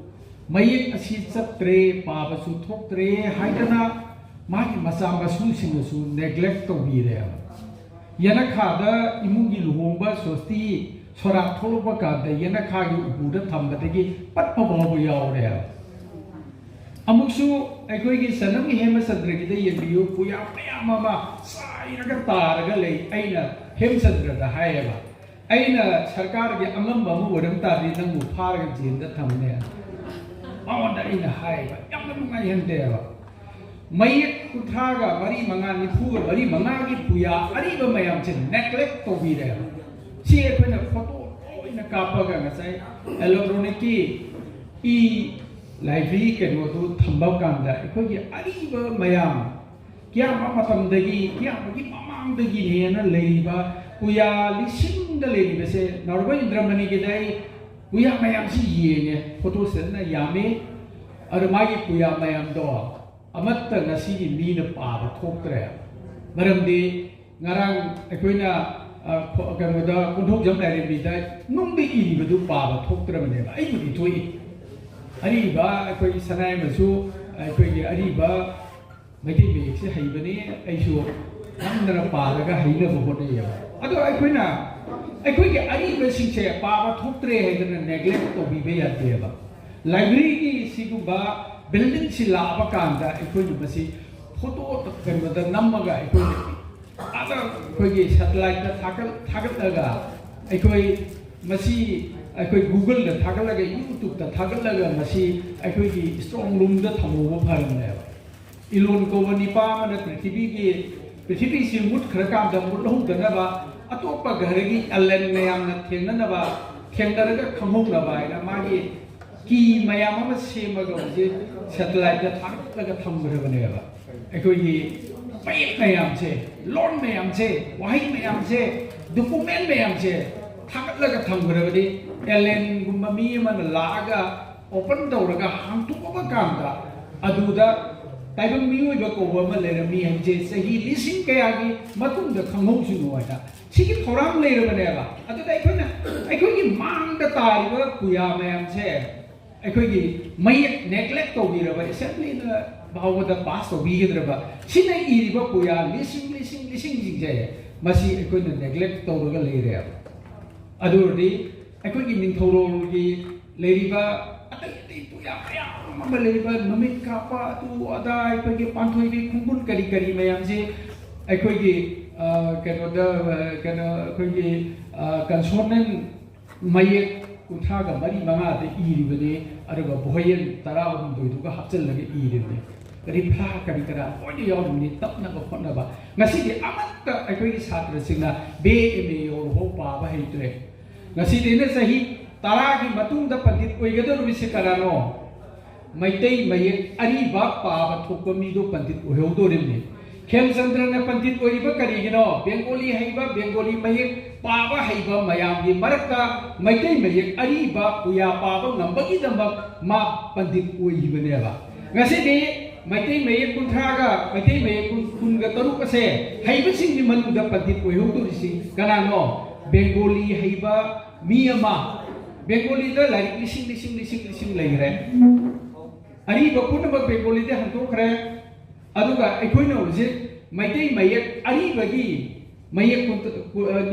maye asi chatre pa ba su thoktre haidana magi masam ba su sinasu neglect to bi re ba yana khada imung gi luhongba sosti sora tholoba ka da yana khagi ubuda thamba dagi patpa babu yaw re amuksu aikoi gi sanam gi hema sadra gi da yebiyo puya pya mama sai raga taraga lei aina hem sadra da hayaba aina sarkar gi amlam ba mu wadam ta ri nang mu pharaga jin da thamne awanda aina hayaba yamna ngai hende ba mai kuthaga mari manga ni phuga mari manga gi puya ari ba mayam chen neglect to bi re si aikoi na photo oina kapaga ngasai electronic ki library ke no tu thambau kanda ikoi ariba mayam kya ma matam dagi kya gi mamang dagi ne na leiba puya lising da leiba se norba indramani ge dai puya mayam si ye ne photo sen na yame ar magi puya mayam do amatta na si gi ni na pa ba thoktre maram de ngarang ikoi na kamo da kunthok jam lai bi dai nung bi iri ba du pa ba thoktre ne ba ai bu thoi ariba akoi sanai masu akoi gi ariba maiti be se haibani aisu namdara palaga haina bo hone ya ado akoi gi ariba singche pa ba thoktre haidana neglect to bi be ya de ba library gi siguba building sila ba kanda akoi gi masi photo to kanada namaga akoi ada akoi gi satellite da thagal daga akoi masi aikoi Google da thagalaga YouTube da thagalaga masi aikoi gi strong room da thamu pharam ne ilon ko wani pa mana prithvi si mut khrakam da mut hu da na ba atopa ghar gi allen ne yam na thengna na ba thengdara ga khamhong na ba ina ma gi ki mayam ma se ma ga je satellite da thagalaga thambre ba ne ba aikoi gi pai mayam che lon mayam che wai mayam che document mayam che thagalaga thambre ba di Ellen gumami man laga open tawraga hangtuba kanda aduda taibang mioi ba ko ba malera mi hanje sahi lising kaya gi matung da khangong su noida sigi thoram leira ba ne ba adu dai khoi gi mang da tari ba kuya mayam che aikoi gi mai neglect to bi ra ba assembly na bawa da pass to bi gi ba sina iri ba kuya lising jing je masi aikoi na neglect to ga leira adu ri aikoi gi ningthoro gi leiriba atai puya pya ma leiriba namit kapa tu ada aikoi gi panthoi gi khungbun kari mayam je aikoi gi kano aikoi gi consonant maye kuthaga mari manga de iribane aruga boyen tarawum doidu ga hapchallaga iribane kari phla kari kara oi yaw ni tapna ba khonna ba ngasi gi amatta aikoi gi satra singna be me yo ho pa ba heitre ngasi dine sahi taragi matung da pandit oigador bise karano maitei maye ari ba pa ba thokpa mi do pandit oheodorim ne Khelchandra na pandit oiba karigino Bengali haiba Bengali maye pa ba haiba mayam gi marakta maitei maye ari ba puya pa ba ngambagi dambak ma pandit oibane ba ngasi de maitei maye kunthraga maitei maye kunga taruk ase haiba sing ni manu da pandit oheodorisi kanano Bengali haiba Miyama Bengali da lari lising leire ari ba punama Bengali da hanto khre aduga aikoina uje maitei mayek ari bagi mayek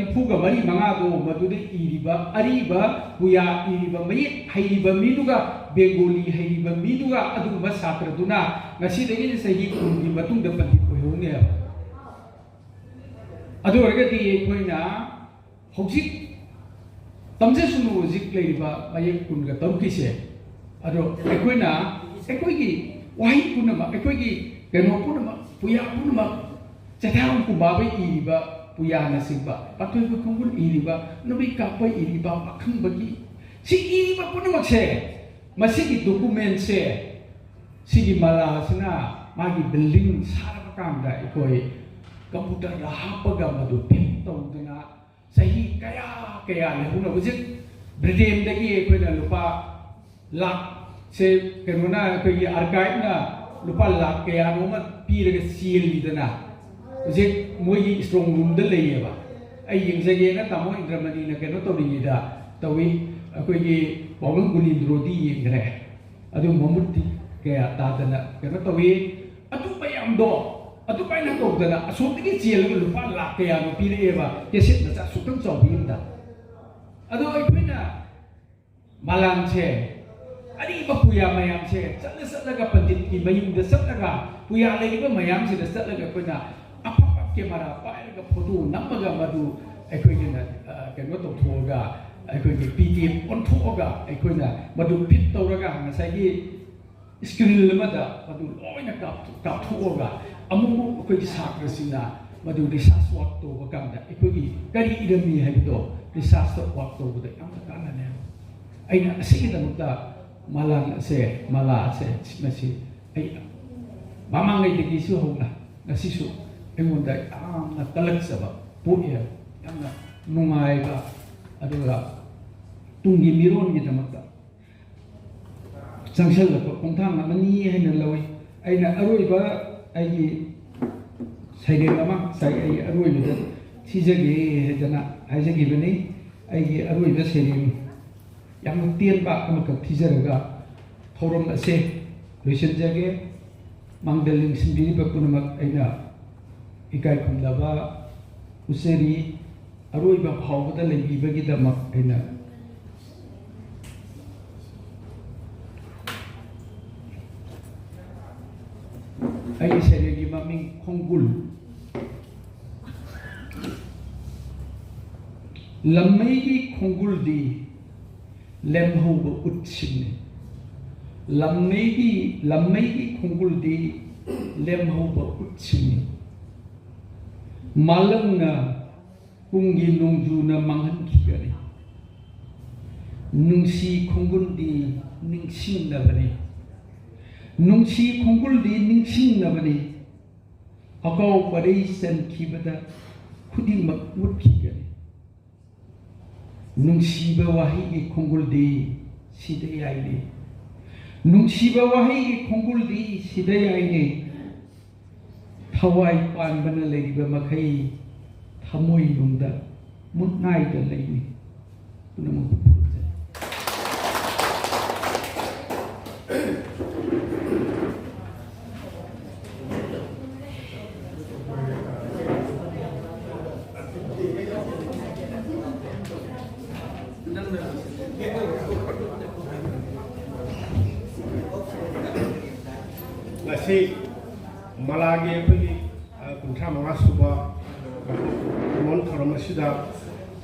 nipuga mari manga do madude iriba ari ba buya iriba mayek haiba miduga Bengali haiba miduga aduga masatra duna ngasi degi sahi kungi matung da pandit oyone adu orgati aikoina hojik tamje sunu hojik leiba mayek kunga tamkise ado aikoina aikoigi wahi punama aikoigi keno punama puya punama cethaung kumba bai iriba puya na singba patoi ko kongul iriba nabi kapai iriba akhang bagi si iriba punama se masigi document se sigi mala sina मागी बिल्डिंग सारब कामदा अखोई कंप्यूटर हापगा मदु पिन तौदना सही कया कया लेहुना बुजिक ब्रिटेन दगी अखोइना लुपा लाख से केनोना अखोई आर्काइव ना लुपा लाख कया नोमा पीरगा सीलीदना बुजिक मोई स्ट्रॉन्ग रूम द लेयेबा आई यंगजगे ना तामो इंद्रमणि ना केनो तौरिदा तवी अखोई बावल गुनिंद्रोदी यंगरे अदु ममुत्ती कया तादना केनो तवी अदु पयामदो अदु पाइना तौदना असोतगी चेलगा लुपा लाख कया नो पीरेबा केसेट ना सुतंग चौबीमदा अदु अखोइना मालांसे अरी बपुया मयाम से चल सलगा पंडित की मयूम द सलगा पुया लेगा मयाम से द सलगा कोना अपप के मारा पायगा फोटो नमगा मदु अखोइना केनो तौथोगा अखोइगे पीडीएफ ओनथोगा अखोइना मदु पिट तौरगा ngसाइगी स्क्रीन लमदा मदु लोइना कापथोगा अमु अखोइगी साक्रसिना मदु रिसर्च वर्क तो बकामदा अखोइगी करी इरमी हाइबदो रिसर्च वर्क तो बदे अमदा कानाने अइना असिगिदमुता malang se mala se masi ai mamang ngai digi su hongna ngasi su engonda na talak saba puya yamna nungai ba aduga tungi miron gi damakta changsel la kongthang amani haina lawai aina aroi ba ai gi saireng ama sai ai aroi ba sijage hedana haijagi bani ai gi aroi ba seireng yang tian ba kama ka thizaraga thorom ase loisan jage mangdaling simbiri ba kunamak aina ikai khumlaba useri aroi ba phawda lebi bagi damak aina ai seregi maming khongul lamai gi khongul di lemhouba utsinne lammeigi khonguldi lemhouba utsinne malangna kungi nungjuna manghan khigari nungsi khonguldi ningsingnabani nungsi khonguldi ningsingnabani akau padai san khibada khudimak mutkhigari nungsiba wahigi khonguldi sidai aine nungsiba wahigi khonguldi sidai aine thawai panbana leiba makai thamoi nungda mutnai da leini punamu ngasi malagi pagi kuntra mangasuba mon thoramasida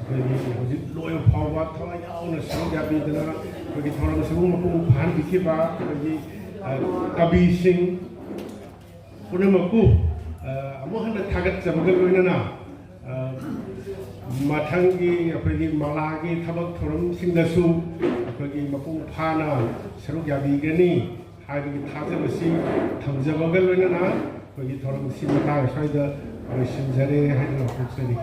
pagi hoji loyo phawa thola yauna sangya bidana pagi thoramasibu mapu phan dikhiba pagi kabi sing punamaku amohana thagat jabagal loinana mathangi pagi malagi thabak thoram singdasu pagi mapu phana saruk yabigani हाइबगी थाजबसी थमजबगल लोइना ना कोई थोरम सिमता साइदा रिसिनजरे हाइदना फुक्सनी